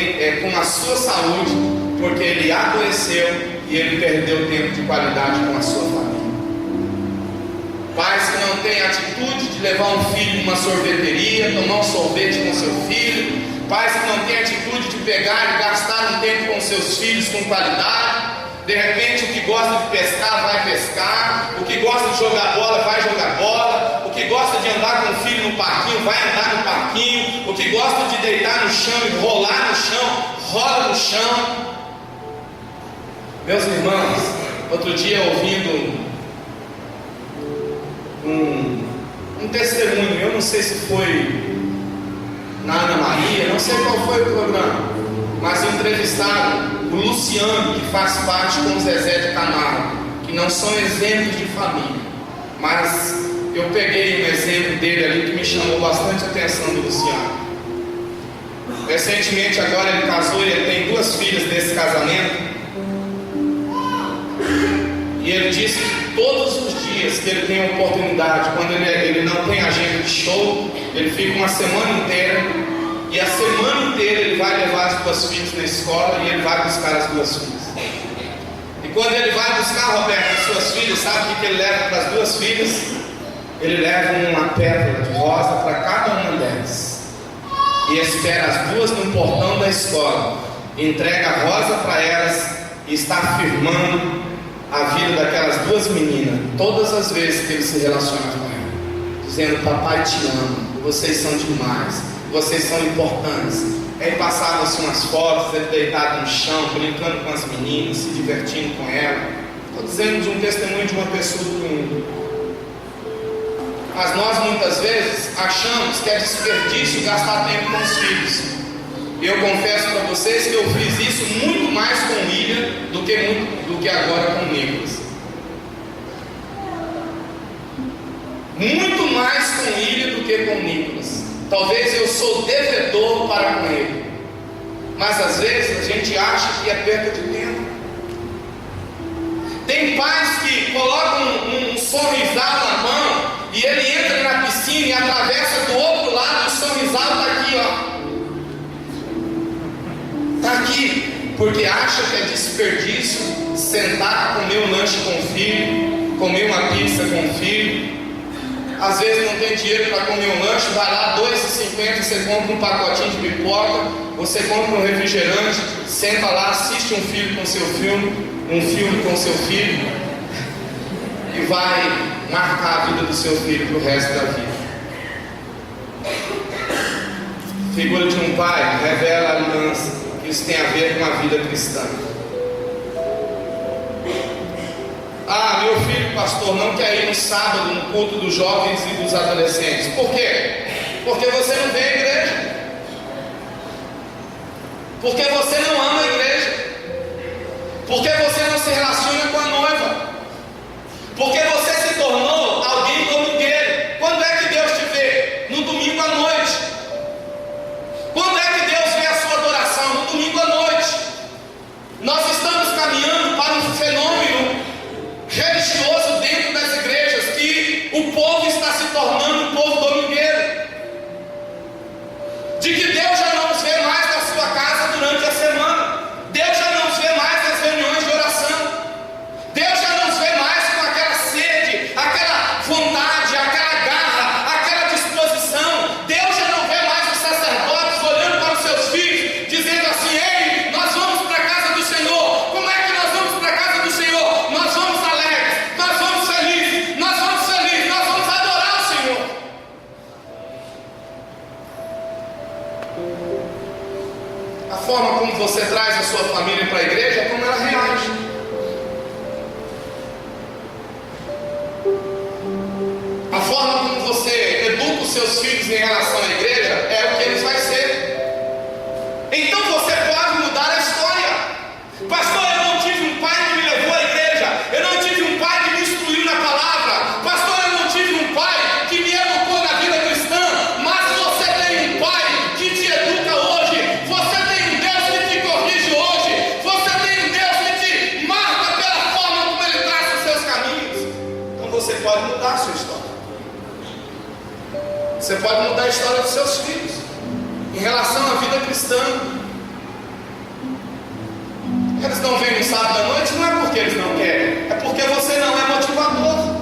com a sua saúde, porque ele adoeceu e ele perdeu tempo de qualidade com a sua família. Pais que não têm atitude de levar um filho numa sorveteria, tomar um sorvete com seu filho, pais que não têm atitude de pegar e gastar um tempo com seus filhos com qualidade. De repente, o que gosta de pescar vai pescar, o que gosta de jogar bola vai jogar bola, o que gosta de andar com o filho no parquinho vai andar no parquinho, o que gosta de deitar no chão e rolar no chão, rola no chão. Meus irmãos, outro dia ouvindo um testemunho, eu não sei se foi na Ana Maria, não sei qual foi o programa, mas entrevistaram o Luciano, que faz parte com o Zezé de Camargo, que não são exemplos de família, mas eu peguei um exemplo dele ali que me chamou bastante a atenção do Luciano. Recentemente agora ele casou e ele tem 2 filhas desse casamento, e ele disse que todos os dias que ele tem a oportunidade, quando ele não tem agenda de show, ele fica uma semana inteira, e a semana inteira ele vai levar as 2 filhas na escola e ele vai buscar as 2 filhas. E quando ele vai buscar, Roberto, as suas filhas, sabe o que ele leva para as 2 filhas? Ele leva uma pétala de rosa para cada uma delas, e espera as 2 no portão da escola, entrega a rosa para elas e está afirmando a vida daquelas 2 meninas todas as vezes que ele se relaciona com ela, dizendo: papai te ama, vocês são demais, vocês são importantes. Aí passavam-se umas fotos, ele deitado no chão, brincando com as meninas, se divertindo com ela. Estou dizendo de um testemunho de uma pessoa do mundo. Mas nós muitas vezes achamos que é desperdício gastar tempo com os filhos. Eu confesso para vocês que eu fiz isso muito mais com o William do que agora com o Nicolas. Muito mais com o William do que com o Nicolas. Talvez eu sou devedor para com ele, mas às vezes a gente acha que é perda de tempo. Tem pais que colocam um sorrisal na mão e ele entra na piscina e atravessa do outro lado, o sorrisal está aqui, ó. Está aqui, porque acha que é desperdício sentar, comer um lanche com o filho, comer uma pizza com o filho. Às vezes não tem dinheiro para comer um lanche, vai lá, R$2,50, você compra um pacotinho de pipoca, você compra um refrigerante, senta lá, assiste um filme com seu filho e vai marcar a vida do seu filho para o resto da vida. A figura de um pai revela a aliança, que isso tem a ver com a vida cristã. Ah, meu filho, pastor, não quer ir no sábado no culto dos jovens e dos adolescentes. Por quê? Porque você não vem à igreja. Porque você não ama a igreja. Porque você não se relaciona com a noiva. Porque você se tornou alguém domingueiro. Quando é que Deus te vê? No domingo à noite. Quando é que Deus vê a sua adoração? No domingo à noite. Nós estamos caminhando para um fenômeno religioso dentro das igrejas, que o povo está se tornando um povo domingueiro, de que Deus já não nos vê mais na sua casa durante a semana, Deus já não nos vê mais nas reuniões de oração, Deus já não nos vê mais com aquela sede, aquela vontade, aquela garra, aquela disposição. Deus já não vê mais os sacerdotes olhando para os seus filhos, dizendo assim: ei, nós vamos para a casa do Senhor. Como é que nós vamos para a casa do Senhor? Nós vamos adorar o Senhor. A forma como você traz a sua família para a igreja é como ela reage. A forma como você educa os seus filhos em relação à igreja é o que eles vão ser. Então você pode mudar a história. Pastor, eu não tive um pai que me levou à igreja. Eu não tive um pai que me instruiu na palavra. Pastor, eu não tive um pai que me educou na vida cristã. Mas você tem um pai que te educa hoje. Você tem um Deus que te corrige hoje. Você tem um Deus que te marca pela forma como Ele traça os seus caminhos. Então você pode mudar a sua história. Você pode mudar a história dos seus filhos em relação à vida cristã. Eles não vêm no sábado à noite, não é porque eles não querem, é porque você não é motivador,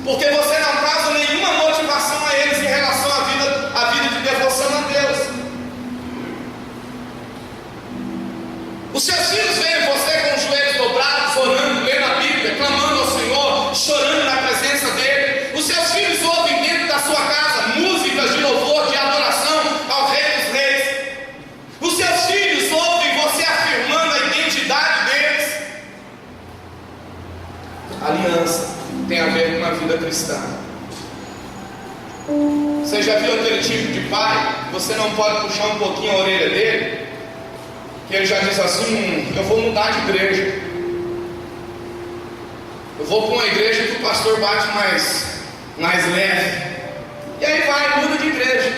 porque você não causa nenhuma motivação a eles em relação à vida de devoção a Deus. Os seus filhos veem você com os joelhos dobrados, orando, lendo a Bíblia, clamando ao Senhor, chorando na presença dEle. Os seus filhos ouvem dentro da sua casa músicas de louvor, de adoração ao Rei dos Reis. Os seus filhos ouvem você afirmando a identidade deles. Aliança tem a ver com a vida cristã. Você já viu aquele tipo de pai que você não pode puxar um pouquinho a orelha dele, que ele já diz assim: eu vou mudar de igreja, eu vou para uma igreja que o pastor bate mais leve. E aí vai, muda de igreja,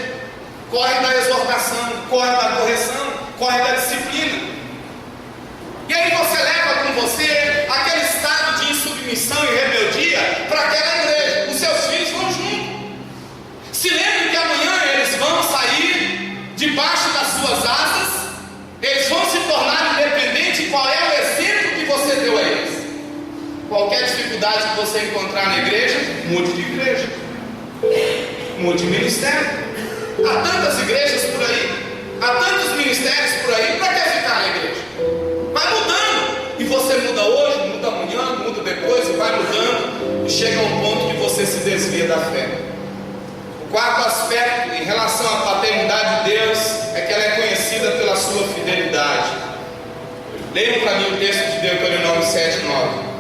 corre da exortação, corre da correção, corre da disciplina. E aí você leva com você aquele estado de insubmissão e rebeldia para aquela igreja. Os seus filhos vão junto. Se lembre que amanhã eles vão sair debaixo das suas asas, eles vão se tornar independentes. Qual é o exemplo que você deu a eles? Qualquer dificuldade que você encontrar na igreja, mude de igreja, mude de ministério. Há tantas igrejas por aí, há tantos ministérios por aí, para que ficar na igreja? Vai mudando, e você muda hoje, muda amanhã, muda depois, e vai mudando, e chega a um ponto que você se desvia da fé. O quarto aspecto em relação à paternidade de Deus é que ela é conhecida pela sua fidelidade. Leiam para mim o texto de Deuteronômio 7:9.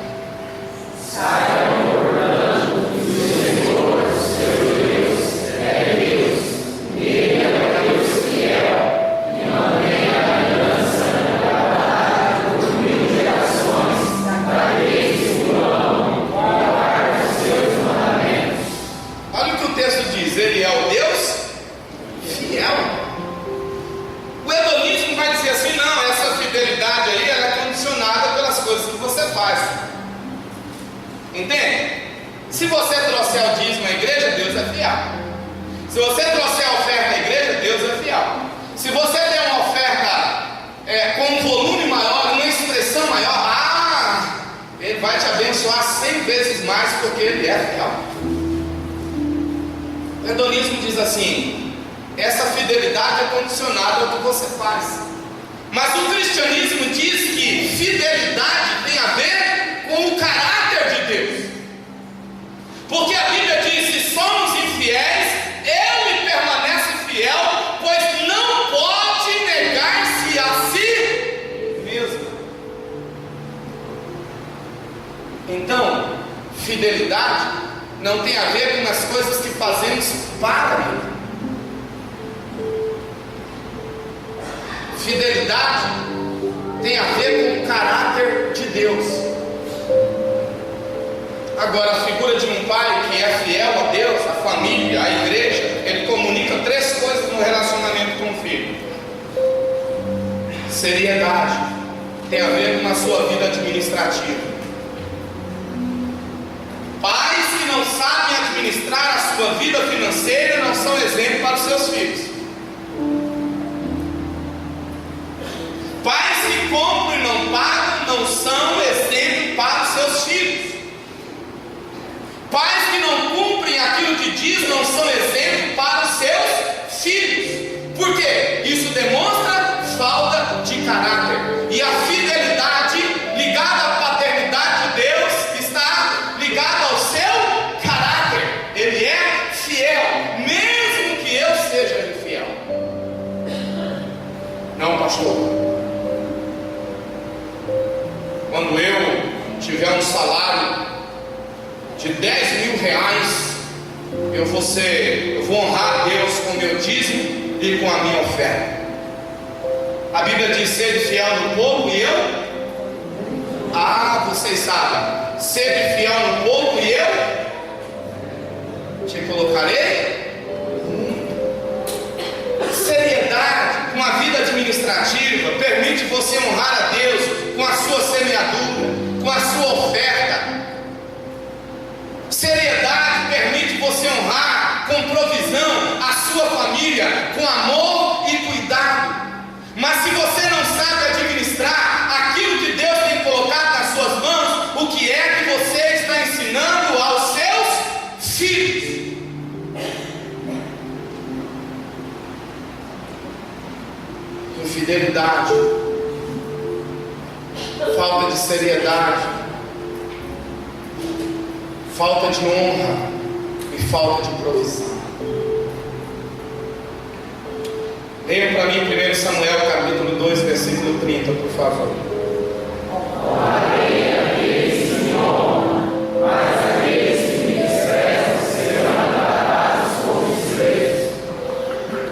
Entende? Se você trouxer o dízimo à igreja, Deus é fiel. Se você trouxer a oferta à igreja, Deus é fiel. Se você der uma oferta com um volume maior, uma expressão maior, Ele vai te abençoar 100 vezes mais, porque Ele é fiel. O hedonismo diz assim: essa fidelidade é condicionada ao que você faz. Mas o cristianismo diz que fidelidade tem a ver com o caráter de Deus. Porque a Bíblia diz: se somos infiéis, Ele permanece fiel, pois não pode negar-se a si mesmo. Então, fidelidade não tem a ver com as coisas que fazemos para Ele. Fidelidade tem a ver com o caráter de Deus. Agora, a figura de um pai que é fiel a Deus, a família, a igreja, ele comunica 3 coisas no relacionamento com o filho. Seriedade tem a ver com a sua vida administrativa. Pais que não sabem administrar a sua vida financeira não são exemplo para os seus filhos. Pais que compram e não pagam não são exemplo para os seus filhos. Pais que não cumprem aquilo que diz não são exemplo para os seus filhos. Por quê? Isso demonstra falta de caráter. E a fidelidade ligada à paternidade de Deus está ligada ao seu caráter. Ele é fiel, mesmo que eu seja infiel. Não, pastor. Quando eu tiver um salário de 10 mil reais, eu vou honrar a Deus com o meu dízimo e com a minha oferta. A Bíblia diz: sede fiel no pouco e eu. Vocês sabem. Sede fiel no pouco e eu te colocarei. Seriedade com a vida administrativa permite você honrar a Deus com a sua semeadura, com a sua oferta. Seriedade permite você honrar com provisão a sua família, com amor e cuidado. Mas se você não sabe administrar aquilo que Deus tem colocado nas suas mãos, o que é que você está ensinando aos seus filhos? Infidelidade, falta de seriedade, falta de honra e falta de provisão. Leiam para mim 1 Samuel capítulo 2, versículo 30, por favor.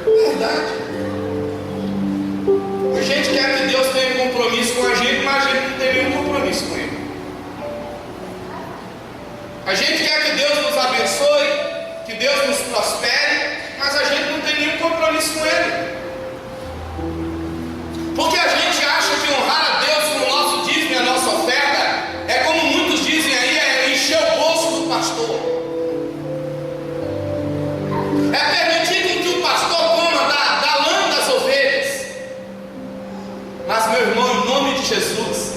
Verdade. A gente quer que Deus tenha um compromisso com a gente, mas a gente não tem nenhum compromisso com Ele. A gente quer que Deus nos abençoe, que Deus nos prospere, mas a gente não tem nenhum compromisso com Ele. Porque a gente acha que honrar a Deus com o nosso dízimo e a nossa oferta é, como muitos dizem aí, é encher o bolso do pastor. É permitir que o pastor coma da lã das ovelhas. Mas, meu irmão, em nome de Jesus,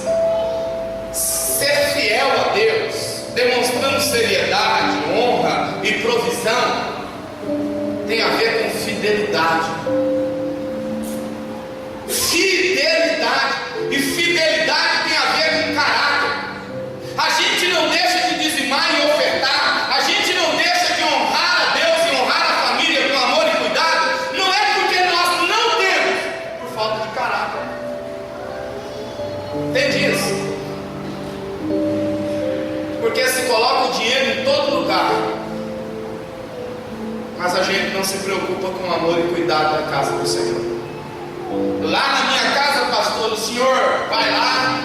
ser fiel a Deus, demonstrando seriedade, honra e provisão, tem a ver com fidelidade. Fidelidade. E fidelidade tem a ver com caráter. A gente não deixa de dizimar e ofertar. A gente não deixa de honrar a Deus e honrar a família com amor e cuidado. Não é porque nós não temos, por falta de caráter. Entende isso? Porque se coloca o dinheiro em todo lugar, mas a gente não se preocupa com amor e cuidado da casa do Senhor. Lá na minha casa, pastor, o senhor vai lá,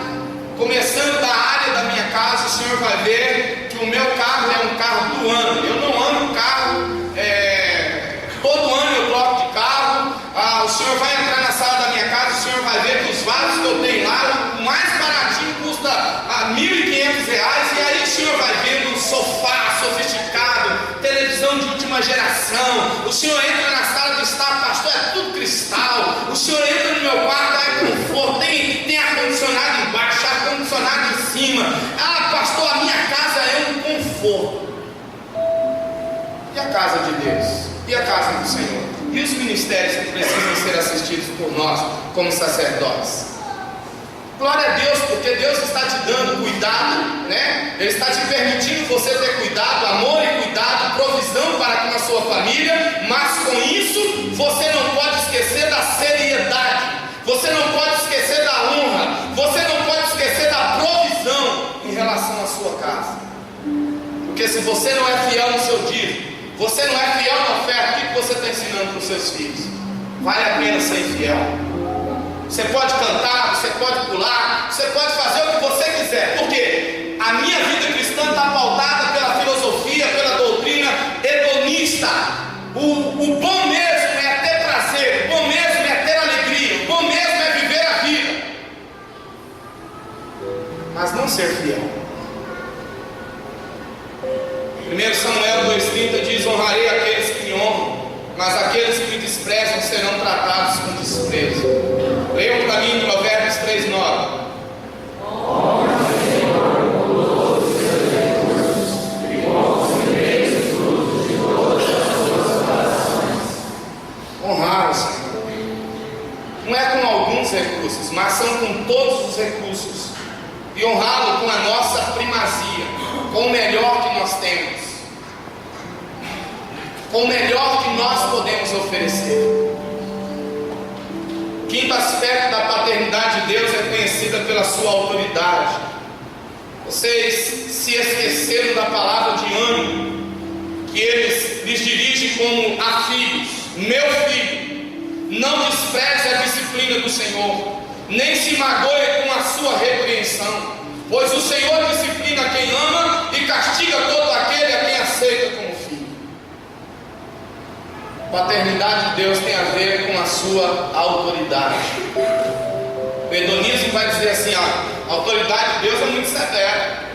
começando da área da minha casa, o senhor vai ver que o meu carro é um carro do ano. Eu não ando carro, todo ano eu troco de carro. O senhor vai vai entrar na sala da minha casa, o senhor vai ver que os vasos que eu tenho lá, o mais baratinho custa R$1.500, e aí o senhor vai vendo um sofá sofisticado, televisão de última geração. O senhor entra na sala de estar, pastor, é tudo cristal. O senhor entra no meu quarto, é conforto, tem ar-condicionado embaixo, ar-condicionado em cima. Ah, pastor, a minha casa é um conforto. E a casa de Deus? E a casa do Senhor? E os ministérios que precisam ser assistidos por nós, como sacerdotes? Glória a Deus, porque Deus está te dando cuidado, né? Ele está te permitindo você ter cuidado, amor e cuidado, provisão para com a sua família, mas com isso, você não pode esquecer da seriedade, você não pode esquecer da honra, você não pode esquecer da provisão em relação à sua casa. Porque se você não é fiel no seu dízimo, você não é fiel na oferta, o que você está ensinando para os seus filhos? Vale a pena ser fiel. Você pode cantar, você pode pular, você pode fazer o que você quiser, porque a minha vida cristã está pautada pela filosofia, pela doutrina hedonista. O bom mesmo é ter prazer, o bom mesmo é ter alegria, o bom mesmo é viver a vida, mas não ser fiel. 1 Samuel 2,30 diz: honrarei aqueles que me honram, mas aqueles que me desprezam serão tratados com desprezo. Leiam para mim Provérbios 3,9. Honrar o Senhor não é com alguns recursos, mas são com todos os recursos, e honrá-lo com a nossa primazia, com o melhor que nós temos, com o melhor que nós podemos oferecer. O quinto aspecto da paternidade de Deus é conhecida pela sua autoridade. Vocês se esqueceram da palavra de ânimo que eles lhes dirigem como a filhos. Meu filho, não despreze a disciplina do Senhor, nem se magoe com a sua repreensão, pois o Senhor disciplina quem ama e castiga todo aquele a quem aceita como filho. Paternidade de Deus tem a ver com a sua autoridade. O hedonismo vai dizer assim: a autoridade de Deus é muito severa.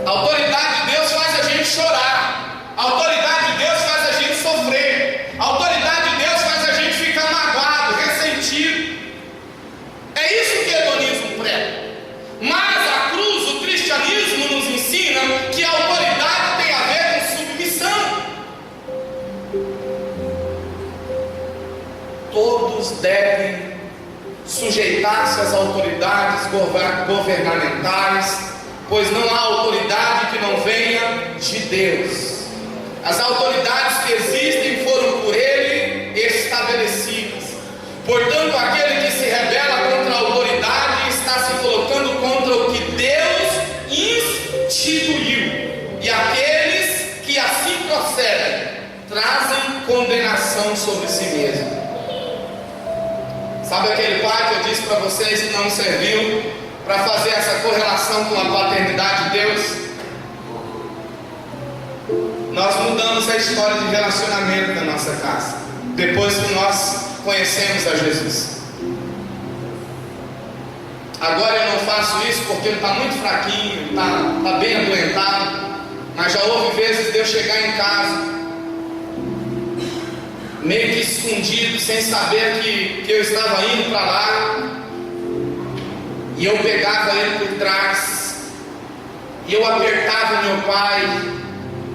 A autoridade de Deus faz a gente chorar. A autoridade de Deus faz a gente sofrer. A autoridade de Deus faz a gente ficar magoado, ressentido. É isso que o hedonismo prega. Mas a cruz, o cristianismo nos ensina que a autoridade tem a ver com submissão. Todos devem sujeitar-se às autoridades governamentais, pois não há autoridade que não venha de Deus. As autoridades que existem foram por Ele estabelecidas. Portanto, aquele que se rebela contra a autoridade está se colocando contra o que Deus instituiu. E aqueles que assim procedem trazem condenação sobre si mesmos. Sabe aquele pai que eu disse para vocês que não serviu para fazer essa correlação com a paternidade de Deus? Nós mudamos a história de relacionamento da nossa casa depois que nós conhecemos a Jesus. Agora eu não faço isso porque ele está muito fraquinho, está bem adoentado, mas já houve vezes de eu chegar em casa meio que escondido, sem saber que eu estava indo para lá, e eu pegava ele por trás, e eu apertava meu pai,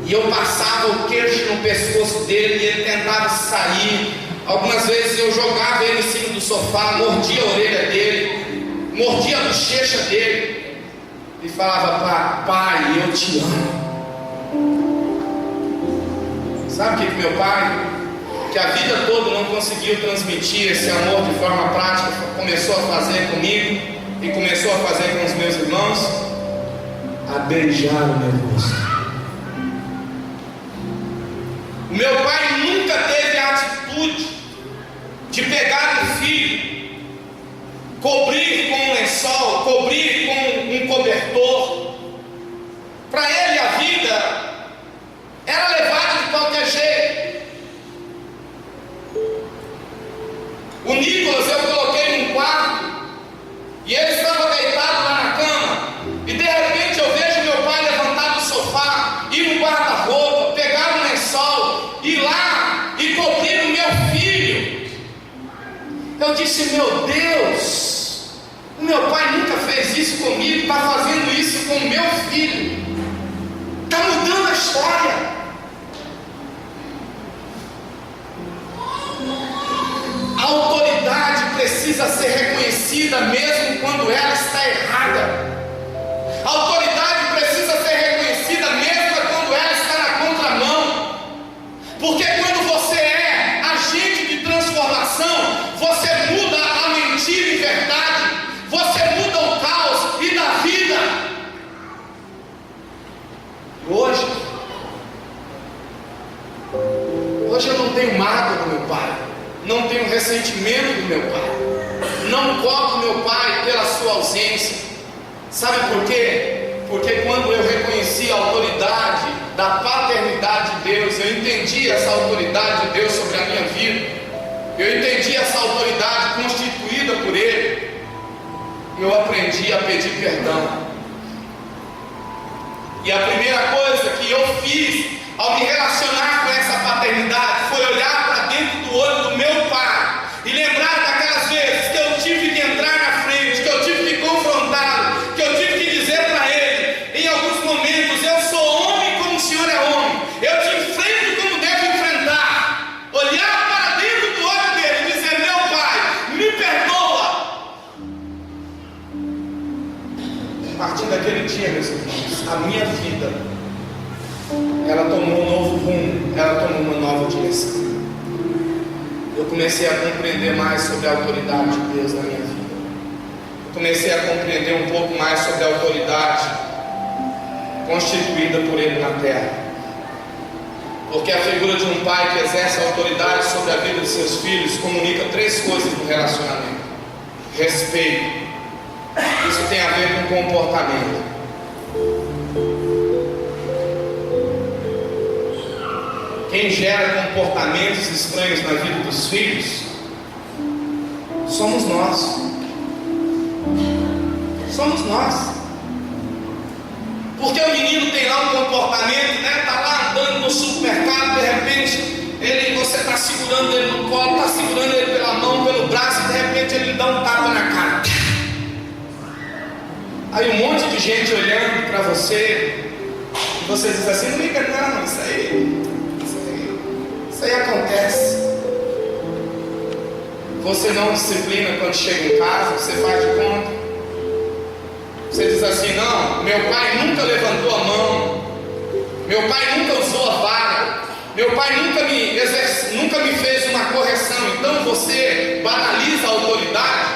e eu passava o queixo no pescoço dele, e ele tentava sair. Algumas vezes eu jogava ele em cima do sofá, mordia a orelha dele, mordia a bochecha dele, e falava: pai, eu te amo. Sabe o que meu pai, que a vida toda não conseguiu transmitir esse amor de forma prática, começou a fazer comigo e começou a fazer com os meus irmãos? A beijar o meu rosto. O meu pai nunca teve a atitude de pegar um filho, cobrir com um lençol, cobrir com um cobertor. Para ele a vida era levada de qualquer jeito. O Nicolas eu coloquei num quarto e ele estava deitado lá na cama, e de repente eu vejo meu pai levantar do sofá, ir no guarda-roupa, pegar um lençol, ir lá e cobrir o meu filho. Eu disse: meu Deus, o meu pai nunca fez isso comigo, está fazendo isso com o meu filho, está mudando a história. A autoridade precisa ser reconhecida mesmo quando ela está errada. A autoridade precisa ser reconhecida mesmo quando ela está na contramão. Porque quando você é agente de transformação, você muda a mentira em verdade, você muda o caos e dá vida. Hoje eu não tenho mágoa do meu pai, não tenho ressentimento do meu pai, não culpo meu pai pela sua ausência. Sabe por quê? Porque quando eu reconheci a autoridade da paternidade de Deus, eu entendi essa autoridade de Deus sobre a minha vida, eu entendi essa autoridade constituída por Ele, eu aprendi a pedir perdão. E a primeira coisa que eu fiz ao me relacionar com essa paternidade foi olhar para dentro do olho do meu pai e lembrar daquelas vezes que eu tive que entrar na frente, que eu tive que confrontá-lo, que eu tive que dizer para ele, em alguns momentos: eu sou homem como o Senhor é homem, eu te enfrento como devo enfrentar. Olhar para dentro do olho dele e dizer: meu pai, me perdoa. A partir daquele dia, meus irmãos, a minha vida, ela tomou um novo rumo, ela tomou uma nova direção. Eu comecei a compreender mais sobre a autoridade de Deus na minha vida. Eu comecei a compreender um pouco mais sobre a autoridade constituída por Ele na terra. Porque a figura de um pai que exerce a autoridade sobre a vida de seus filhos comunica três coisas no relacionamento: respeito, isso tem a ver com comportamento. Quem gera comportamentos estranhos na vida dos filhos somos nós. Somos nós. Porque o menino tem lá um comportamento, né? Está lá andando no supermercado, de repente você está segurando ele no colo, está segurando ele pela mão, pelo braço, e de repente ele dá um tapa na cara. Aí um monte de gente olhando para você, e você diz assim: não liga não, isso aí acontece. Você não disciplina quando chega em casa, você faz de conta. Você diz assim: não, meu pai nunca levantou a mão, meu pai nunca usou a vara, meu pai nunca me fez uma correção. Então você banaliza a autoridade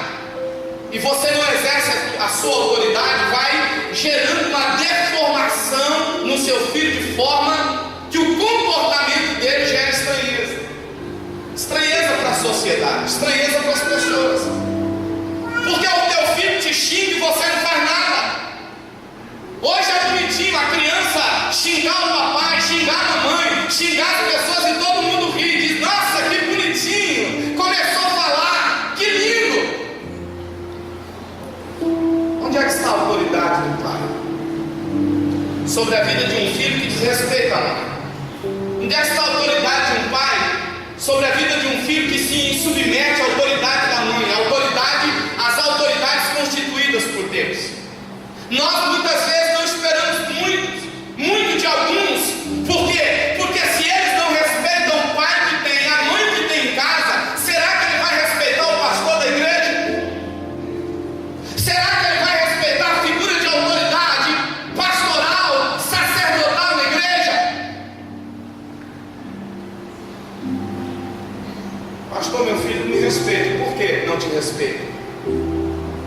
e você não exerce a sua autoridade, vai gerando uma deformação no seu filho, de forma que o comportamento dele gera estranheza. Estranheza para a sociedade, estranheza para as pessoas. Porque o teu filho te xinga e você não faz nada. Hoje é bonitinho a criança xingar o papai, xingar a mamãe, xingar as pessoas, e todo mundo ri e diz: nossa, que bonitinho, começou a falar, que lindo. Onde é que está a autoridade do pai sobre a vida de um filho que desrespeita a mãe? Onde é que está a autoridade de um pai sobre a vida de um filho que se submete à autoridade da mãe, às autoridades constituídas por Deus? Nós muitas vezes não esperamos muito de alguns. Por quê? Porque se eles não respeitam o pai que tem, a mãe que tem em casa, será que ele vai respeitar o pastor da igreja? Será que ele vai respeitar a figura de autoridade pastoral, sacerdotal na igreja? Pastor, meu filho não me respeita. Por que não te respeita?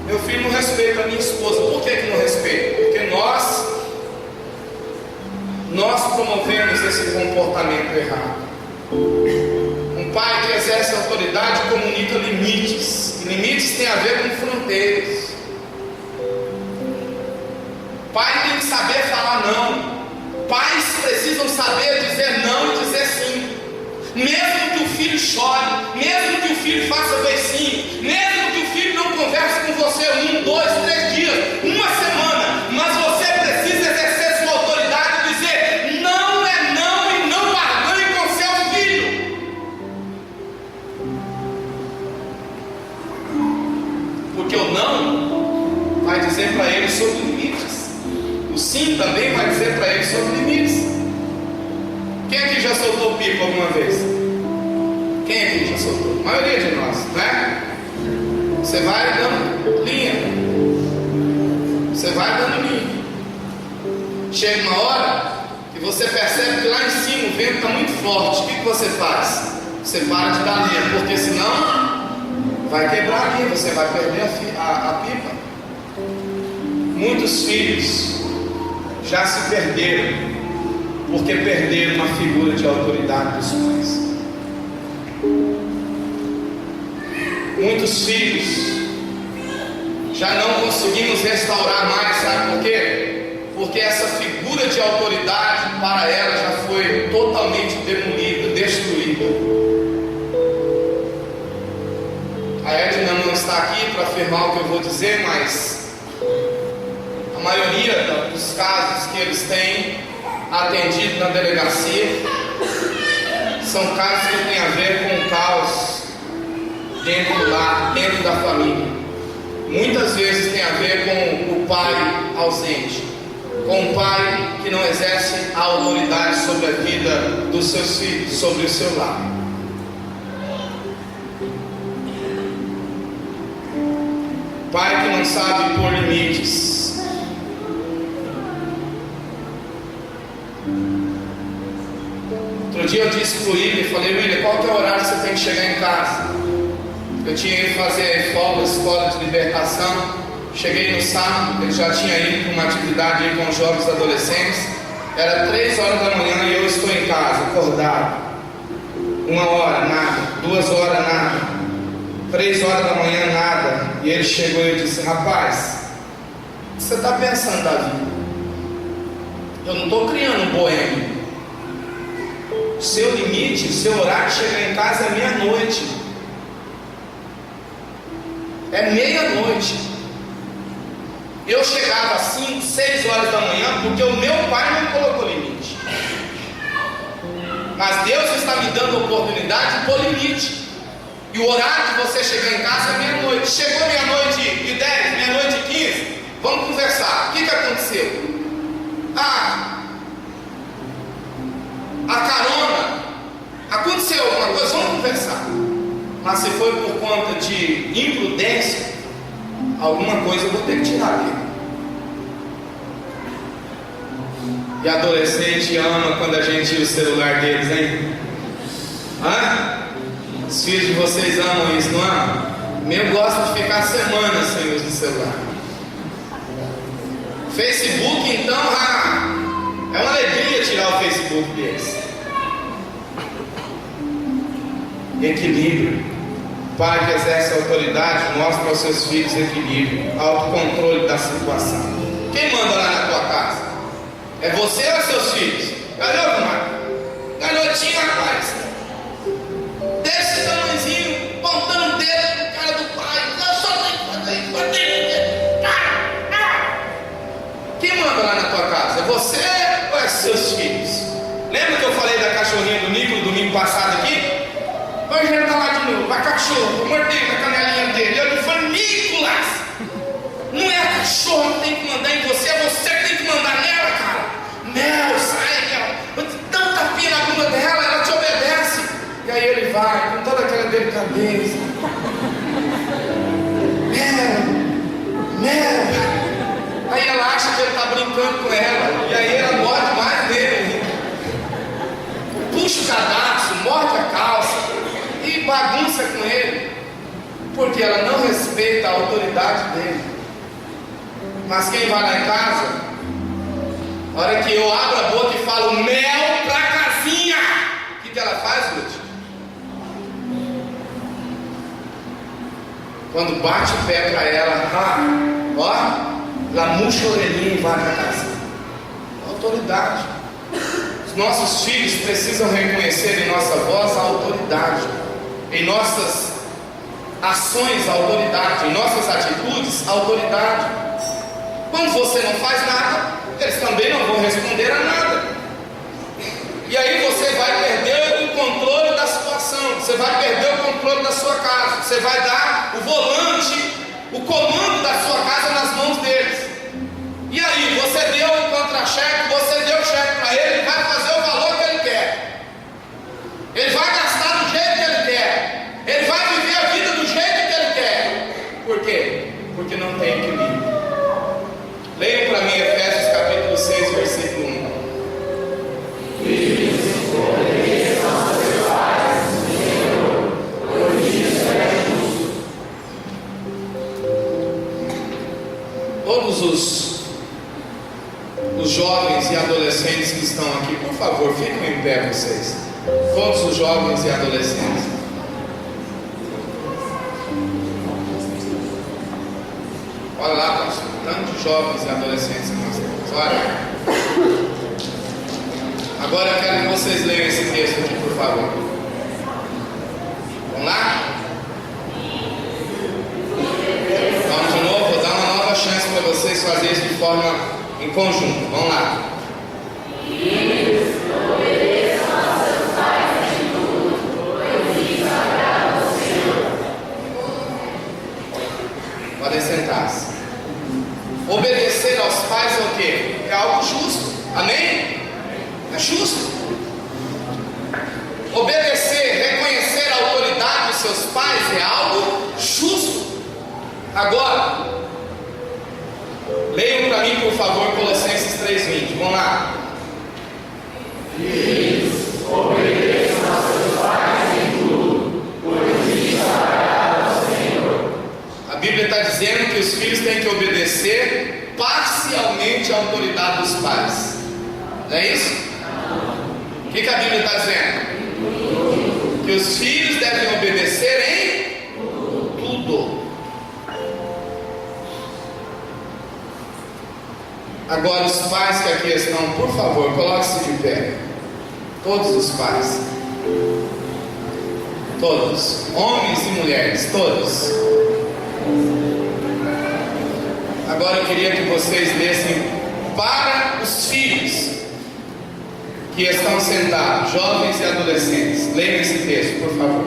Meu filho não respeita a minha esposa. Por que não respeita? Porque nós promovemos esse comportamento errado. Um pai que exerce autoridade comunica limites. E limites têm a ver com fronteiras. Pai tem que saber falar não. Pais precisam saber dizer não e dizer sim. Mesmo que o filho chore, mesmo que o filho faça beicinho, mesmo que o filho não converse com você 1, 2, 3 dias, uma semana, mas você precisa exercer sua autoridade e dizer: não é não, e não barganhe com seu filho. Porque o não vai dizer para ele sobre limites, o sim também vai dizer para ele sobre limites. Quem aqui já soltou pipa alguma vez? Quem aqui já soltou? A maioria de nós, né? Você vai dando linha. Você vai dando linha. Chega uma hora que você percebe que lá em cima o vento está muito forte. O que você faz? Você para de dar linha, porque senão vai quebrar a linha, você vai perder a pipa. Muitos filhos já se perderam porque perderam uma figura de autoridade dos pais. Muitos filhos já não conseguimos restaurar mais, sabe por quê? Porque essa figura de autoridade para ela já foi totalmente demolida, destruída. A Edna não está aqui para afirmar o que eu vou dizer, mas a maioria dos casos que eles têm atendido na delegacia são casos que têm a ver com o caos dentro do lar, dentro da família. Muitas vezes tem a ver com o pai ausente, com o pai que não exerce a autoridade sobre a vida dos seus filhos, sobre o seu lar. Pai que não sabe pôr limites. Outro dia eu disse para o William, falei: William, qual que é o horário que você tem que chegar em casa? Eu tinha ido fazer folga, escola de libertação. Cheguei no sábado, ele já tinha ido para uma atividade aí com os jovens adolescentes. Era 3 horas da manhã e eu estou em casa, acordado. 1 hora, nada. 2 horas, nada. 3 horas da manhã, nada. E ele chegou e eu disse: rapaz, o que você está pensando da vida? Eu não estou criando um boêmio. O seu limite, o seu horário de chegar em casa é meia-noite. É meia-noite. Eu chegava às 5, 6 horas da manhã porque o meu pai não colocou limite. Mas Deus está me dando a oportunidade de pôr limite. E o horário de você chegar em casa é meia-noite. Chegou meia-noite e 10, meia-noite e 15, vamos conversar. O que aconteceu? A carona, aconteceu alguma coisa, vamos conversar. Mas se foi por conta de imprudência, alguma coisa eu vou ter que tirar dele. E adolescente ama quando a gente tira o celular deles, hein? Os filhos de vocês amam isso, não amam? Meu gosta de ficar semanas sem uso do celular. Facebook, então, é uma alegria tirar o Facebook deles. Equilíbrio. O pai que exerce a autoridade mostra aos seus filhos equilíbrio, autocontrole da situação. Quem manda lá na tua casa? É você ou seus filhos? Garoto, Marco? Garotinho, rapaz. Desse tamanhozinho, pontando o dedo no cara do pai. Eu só tenho que fazer isso. Quem manda lá na tua casa? É você ou é seus filhos? Lembra que eu falei da cachorrinha do Nico no domingo passado aqui? Hoje ele está lá de novo, a cachorro, eu mordei na canelinha dele. Eu falei: Nicolas, não é a cachorra que tem que mandar em você, é você que tem que mandar nela, cara. Mel, sai, Mel. Dá um tapinha na bunda dela, ela te obedece. E aí ele vai, com toda aquela delicadeza. Mel. Aí ela acha que ele está brincando com ela. E aí ela morde mais dele. Puxa o cadastro, morde a calça e bagunça com ele, porque ela não respeita a autoridade dele. Mas quem vai lá em casa, a hora que eu abro a boca e falo mel pra casinha, o que ela faz, Ruth? Quando bate o pé pra ela, ela murcha a orelhinha e vai pra casa. Autoridade. Os nossos filhos precisam reconhecer em nossa voz a autoridade, em nossas ações, autoridade, em nossas atitudes, autoridade. Quando você não faz nada, eles também não vão responder a nada. E aí você vai perder o controle da situação, você vai perder o controle da sua casa, você vai dar o volante, o comando da sua casa nas mãos deles. E aí, você deu um contra-cheque, você deu o cheque para ele, ele vai fazer o valor que ele quer. Ele vai gastar do jeito que ele quer. Ele vai viver a vida do jeito que ele quer. Por quê? Porque não tem equilíbrio. Leiam para mim Efésios capítulo 6, versículo 1. Todos os jovens e adolescentes que estão aqui, por favor, fiquem em pé vocês. Todos os jovens e adolescentes. Olha lá, pastor, tanto de jovens e adolescentes que nós temos. Olha. Agora eu quero que vocês leiam esse texto aqui, por favor. Vamos lá? Vamos de novo, vou dar uma nova chance para vocês fazerem isso de forma em conjunto. Vamos lá. Podem sentar-se. Obedecer aos pais é o quê? É algo justo. Amém? É justo. Obedecer, reconhecer a autoridade dos seus pais é algo justo. Agora, leiam para mim, por favor, Colossenses 3:20. Vamos lá. Filhos, obedeçam aos seus pais em tudo, pois isso agrada ao Senhor. A Bíblia está dizendo que os filhos têm que obedecer parcialmente à autoridade dos pais. Não é isso? O que a Bíblia está dizendo? Que os filhos devem obedecer em tudo. Agora, os pais que aqui estão, por favor, coloque-se de pé. Todos os pais. Todos. Homens e mulheres, todos. Agora eu queria que vocês lessem para os filhos que estão sentados, jovens e adolescentes. Leiam esse texto, por favor.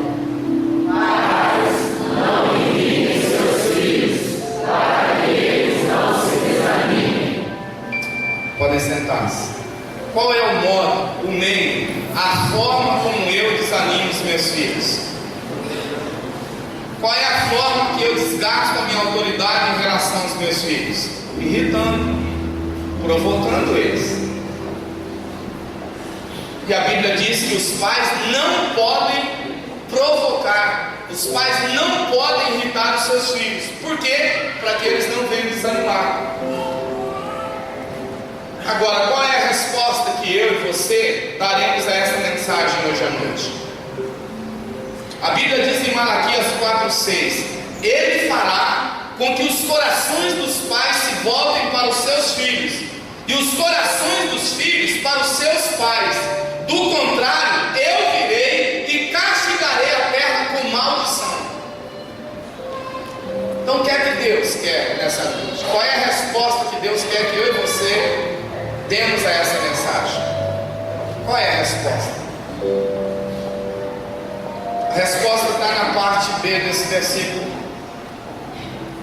Pais, não irritem seus filhos, para que eles não se desanimem. Podem sentar-se. Qual é o modo, o meio, a forma como eu desanimo os meus filhos? Qual é a forma que eu desgasto a minha autoridade em relação aos meus filhos? Irritando, provocando eles. E a Bíblia diz que os pais não podem provocar, os pais não podem irritar os seus filhos. Por quê? Para que eles não venham desanimar. Agora, qual é a resposta que eu e você daremos a essa mensagem hoje à noite? A Bíblia diz em Malaquias 4:6: Ele fará com que os corações dos pais se voltem para os seus filhos, e os corações dos filhos para os seus pais. Do contrário, eu virei e castigarei a terra com maldição. Então, o que é que Deus quer nessa noite? Qual é a resposta que Deus quer que eu e você demos a essa mensagem? Qual é a resposta? A resposta está na parte B desse versículo,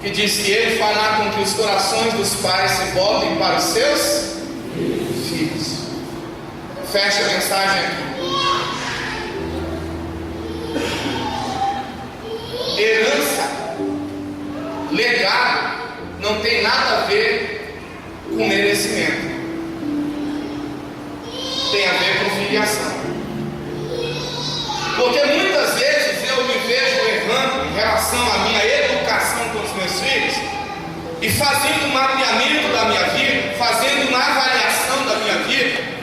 que diz que Ele fará com que os corações dos pais se voltem para os seus filhos. Fecha a mensagem aqui. Herança, legado, não tem nada a ver com merecimento. Tem a ver com filiação. Porque muitas vezes eu me vejo errando em relação à minha educação com os meus filhos, e fazendo um mapeamento da minha vida, fazendo uma avaliação da minha vida.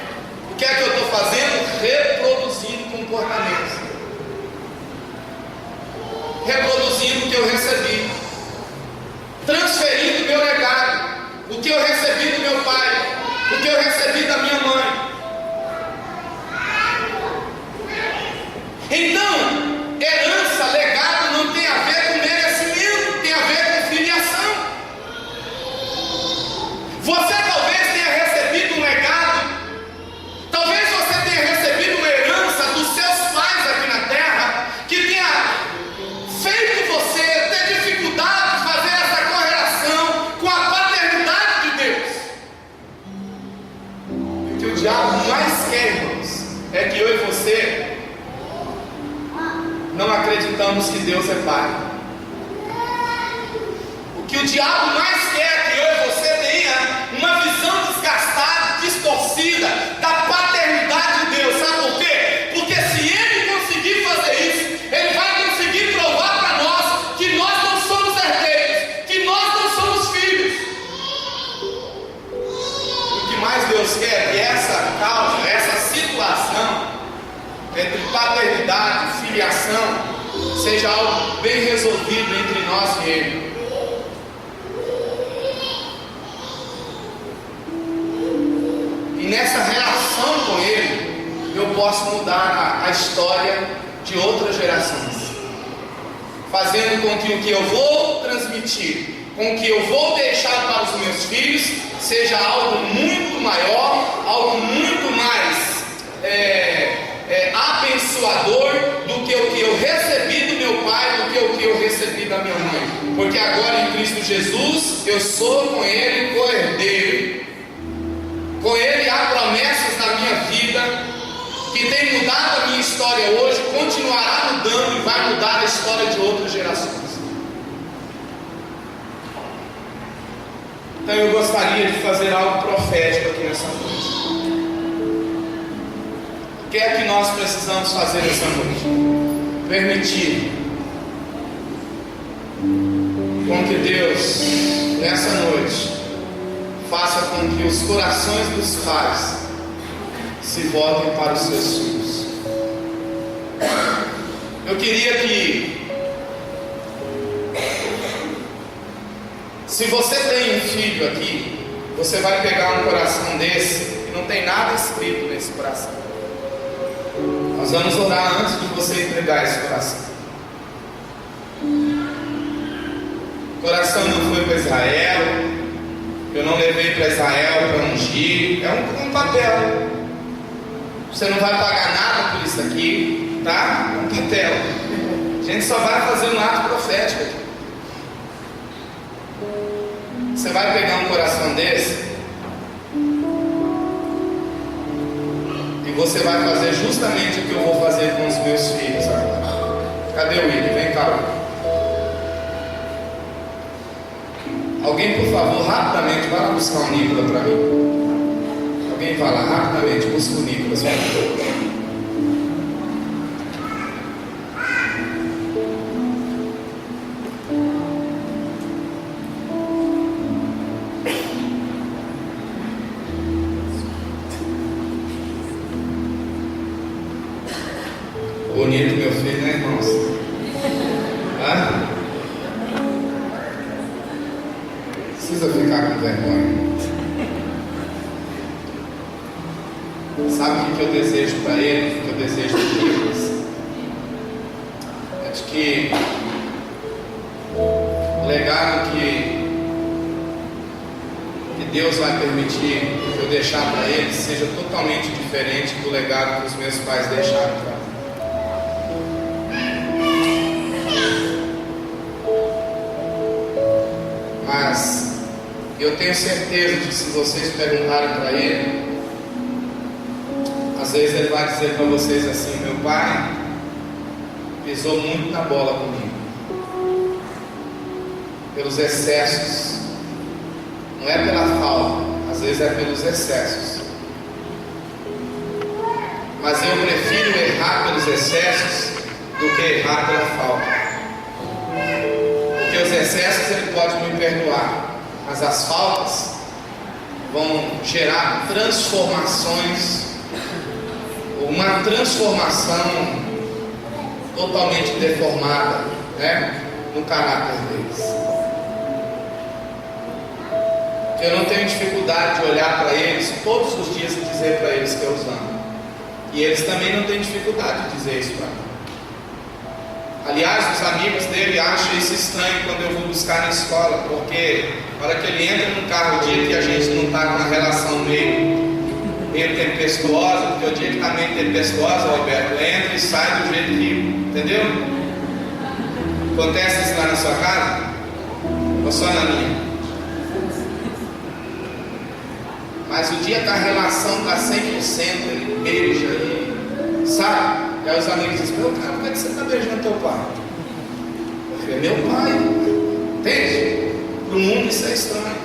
O que é que eu estou fazendo? Reproduzindo comportamentos, reproduzindo o que eu recebi, transferindo o meu legado, o que eu recebi do meu pai, o que eu recebi da minha mãe. Então, herança, legado não tem a ver com Pai. O que o diabo mais quer é que eu e você tenha uma visão desgastada, distorcida da paternidade de Deus. Sabe por quê? Porque se ele conseguir fazer isso, ele vai conseguir provar para nós que nós não somos herdeiros, que nós não somos filhos. O que mais Deus quer é que essa causa, essa situação entre paternidade e filiação seja algo bem resolvido entre nós e Ele. E nessa relação com Ele, eu posso mudar a história de outras gerações, fazendo com que o que eu vou transmitir, com o que eu vou deixar para os meus filhos, seja algo muito maior, algo muito mais abençoador do que o que eu recebi do meu pai, do que o que eu recebi da minha mãe. Porque agora em Cristo Jesus, eu sou com Ele co-herdeiro. Com Ele há promessas na minha vida que tem mudado a minha história hoje, continuará mudando e vai mudar a história de outras gerações. Então eu gostaria de fazer algo profético aqui nessa noite. O que é que nós precisamos fazer essa noite? Permitir com que Deus, nessa noite, faça com que os corações dos pais se voltem para os seus filhos. Eu queria que, se você tem um filho aqui, você vai pegar um coração desse e não tem nada escrito nesse coração. Nós vamos orar antes de você entregar esse coração. O coração não foi para Israel, eu não levei para Israel para ungir, é um papel. Você não vai pagar nada por isso aqui, tá? É um papel. A gente só vai fazer um ato profético aqui. Você vai pegar um coração desse e você vai fazer justamente o que eu vou fazer com os meus filhos agora. Cadê o William? Vem cá. Alguém, por favor, rapidamente, vai lá buscar o Nicolas para mim. Alguém vai lá rapidamente, busca o Nicolas. Bonito, meu filho, né, irmãos? Precisa ficar com vergonha. Sabe o que eu desejo para ele? O que eu desejo para eles? É de que o legado que Deus vai permitir que eu deixar para eles seja totalmente diferente do legado que os meus pais deixaram para mim. Mas eu tenho certeza de que se vocês perguntarem para ele, às vezes ele vai dizer para vocês assim: meu pai pisou muito na bola comigo, pelos excessos, não é pela falta, às vezes é pelos excessos, mas eu prefiro errar pelos excessos do que errar pela falta. Porque os excessos ele pode me perdoar, mas as faltas vão gerar transformações, uma transformação totalmente deformada, né, no caráter deles. Eu não tenho dificuldade de olhar para eles todos os dias e dizer para eles que eu os amo, e eles também não têm dificuldade de dizer isso para mim. Aliás, os amigos dele acham isso estranho quando eu vou buscar na escola, porque na hora que ele entra no carro, o dia que a gente não está com uma relação meio tempestuosa, porque o dia que está meio tempestuosa, Alberto, entra e sai do jeito que, entendeu? Acontece isso lá na sua casa? Ou só na minha? Mas o dia que a relação está 100%, ele beija e sabe? E aí os amigos dizem: meu cara, como é que você está beijando teu pai? Ele é meu pai. Entende? Para o mundo isso é estranho.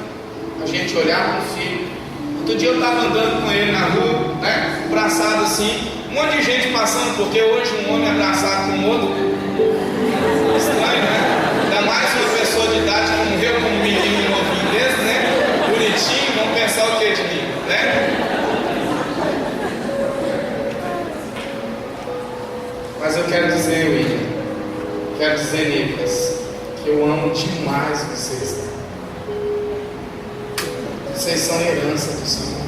A gente olhar para o filho. Outro dia eu estava andando com ele na rua, né? Abraçado assim. Um monte de gente passando, porque hoje um homem abraçado com o outro. Estranho, né? Ainda mais uma pessoa de idade que morreu como um menino novinho desse, né? Bonitinho, vão pensar o que de mim, né? Mas eu quero dizer, William, quero dizer, Nicolas, que eu amo demais vocês. Vocês são herança do Senhor.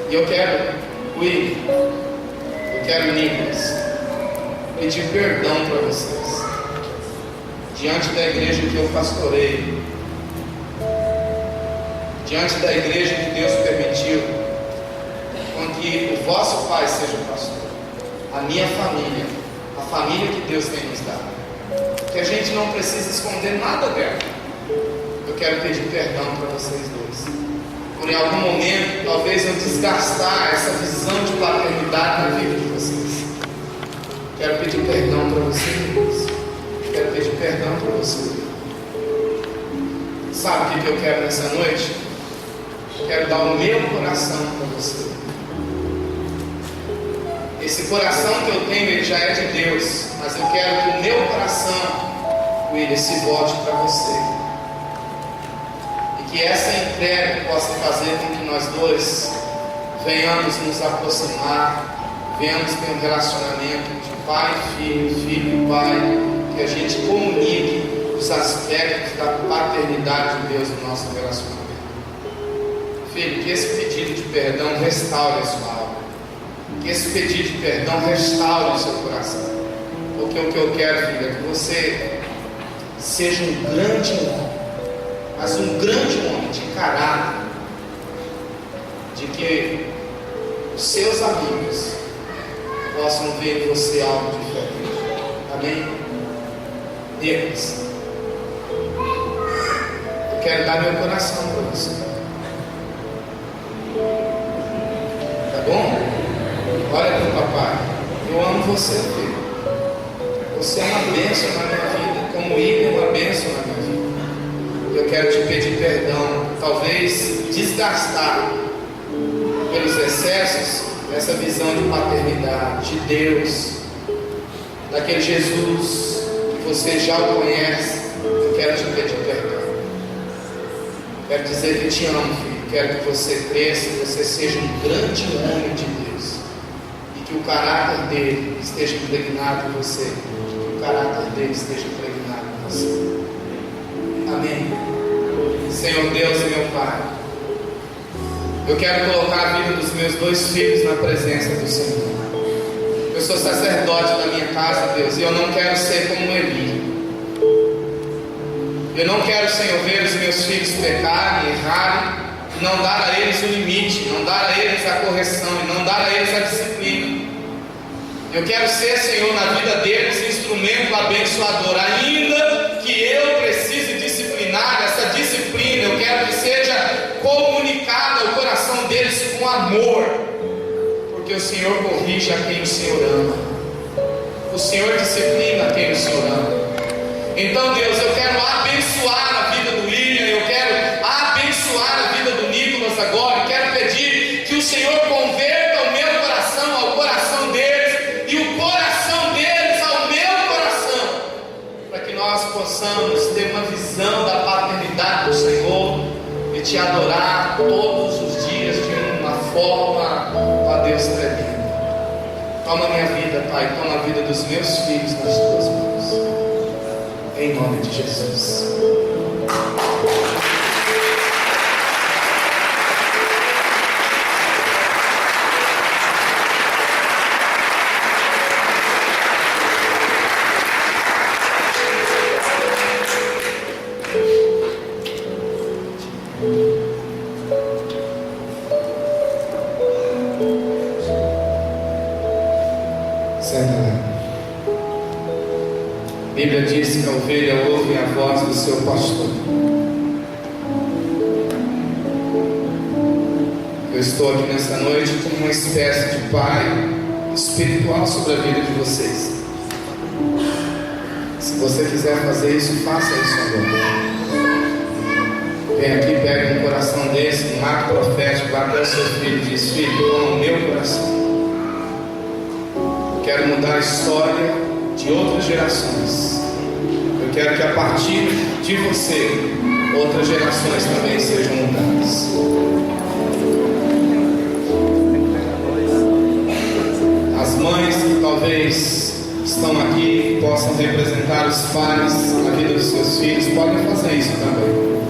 E eu quero, William, eu quero, Nicolas, pedir perdão para vocês, diante da igreja que eu pastorei, diante da igreja que Deus permitiu, com que o vosso pai seja pastor, a minha família, a família que Deus tem nos dado, que a gente não precisa esconder nada dela. Eu quero pedir perdão para vocês dois, por em algum momento, talvez eu desgastar essa visão de paternidade na vida de vocês. Quero pedir perdão para vocês. Quero pedir perdão para vocês. Sabe o que eu quero nessa noite? Eu quero dar o meu coração para você. Esse coração que eu tenho, ele já é de Deus, mas eu quero que o meu coração, William, se volte para você. E que essa entrega possa fazer com que nós dois venhamos nos aproximar, venhamos ter um relacionamento de pai e filho, filho e pai, que a gente comunique os aspectos da paternidade de Deus no nosso relacionamento. Filho, que esse pedido de perdão restaure a sua alma. Que esse pedido de perdão restaure o seu coração. Porque o que eu quero, filho, é que você seja um grande homem, mas um grande homem de caráter, de que os seus amigos possam ver em você algo diferente. Amém? Deus, eu quero dar meu coração para você. Tá bom? Olha para o papai, eu amo você, filho. Você é uma bênção na minha vida, como ele é uma bênção na minha vida. Eu quero te pedir perdão, talvez desgastar pelos excessos dessa visão de paternidade, de Deus, daquele Jesus que você já o conhece. Eu quero te pedir perdão. Quero dizer que te amo, filho. Quero que você cresça, que você seja um grande homem de Deus. Que o caráter dele esteja impregnado em você, que o caráter dele esteja impregnado em você. Amém. Senhor Deus e meu Pai, eu quero colocar a vida dos meus dois filhos na presença do Senhor. Eu sou sacerdote da minha casa, Deus, e eu não quero ser como Eli. Eu não quero, Senhor, ver os meus filhos pecarem, errarem, e não dar a eles o limite, não dar a eles a correção, e não dar a eles a disciplina. Eu quero ser, Senhor, na vida deles, instrumento abençoador. Ainda que eu precise disciplinar essa disciplina, eu quero que seja comunicada ao coração deles com amor, porque o Senhor corrige a quem o Senhor ama, o Senhor disciplina a quem o Senhor ama. Então, Deus, eu quero abençoar a vida do William, eu quero abençoar a vida do Nicolas agora, eu quero pedir que o Senhor converta o meu coração ao coração deles, e o coração deles ao meu coração, para que nós possamos ter uma visão da paternidade do Senhor e te adorar todos os dias de uma forma, ó Deus, tremenda. Toma a minha vida, Pai, toma a vida dos meus filhos nas tuas mãos, em nome de Jesus. A Bíblia diz que a ovelha ouve a voz do seu pastor. Eu estou aqui nessa noite como uma espécie de pai espiritual sobre a vida de vocês. você quiser fazer isso, faça isso agora. Vem aqui, pega um coração desse, um ato profético, vá até o seu filho e diz: filho, eu amo o meu coração. Eu quero mudar a história de outras gerações. Eu quero que a partir de você, outras gerações também sejam mudadas. As mães que talvez estão aqui, possam representar os pais na vida dos seus filhos, podem fazer isso também.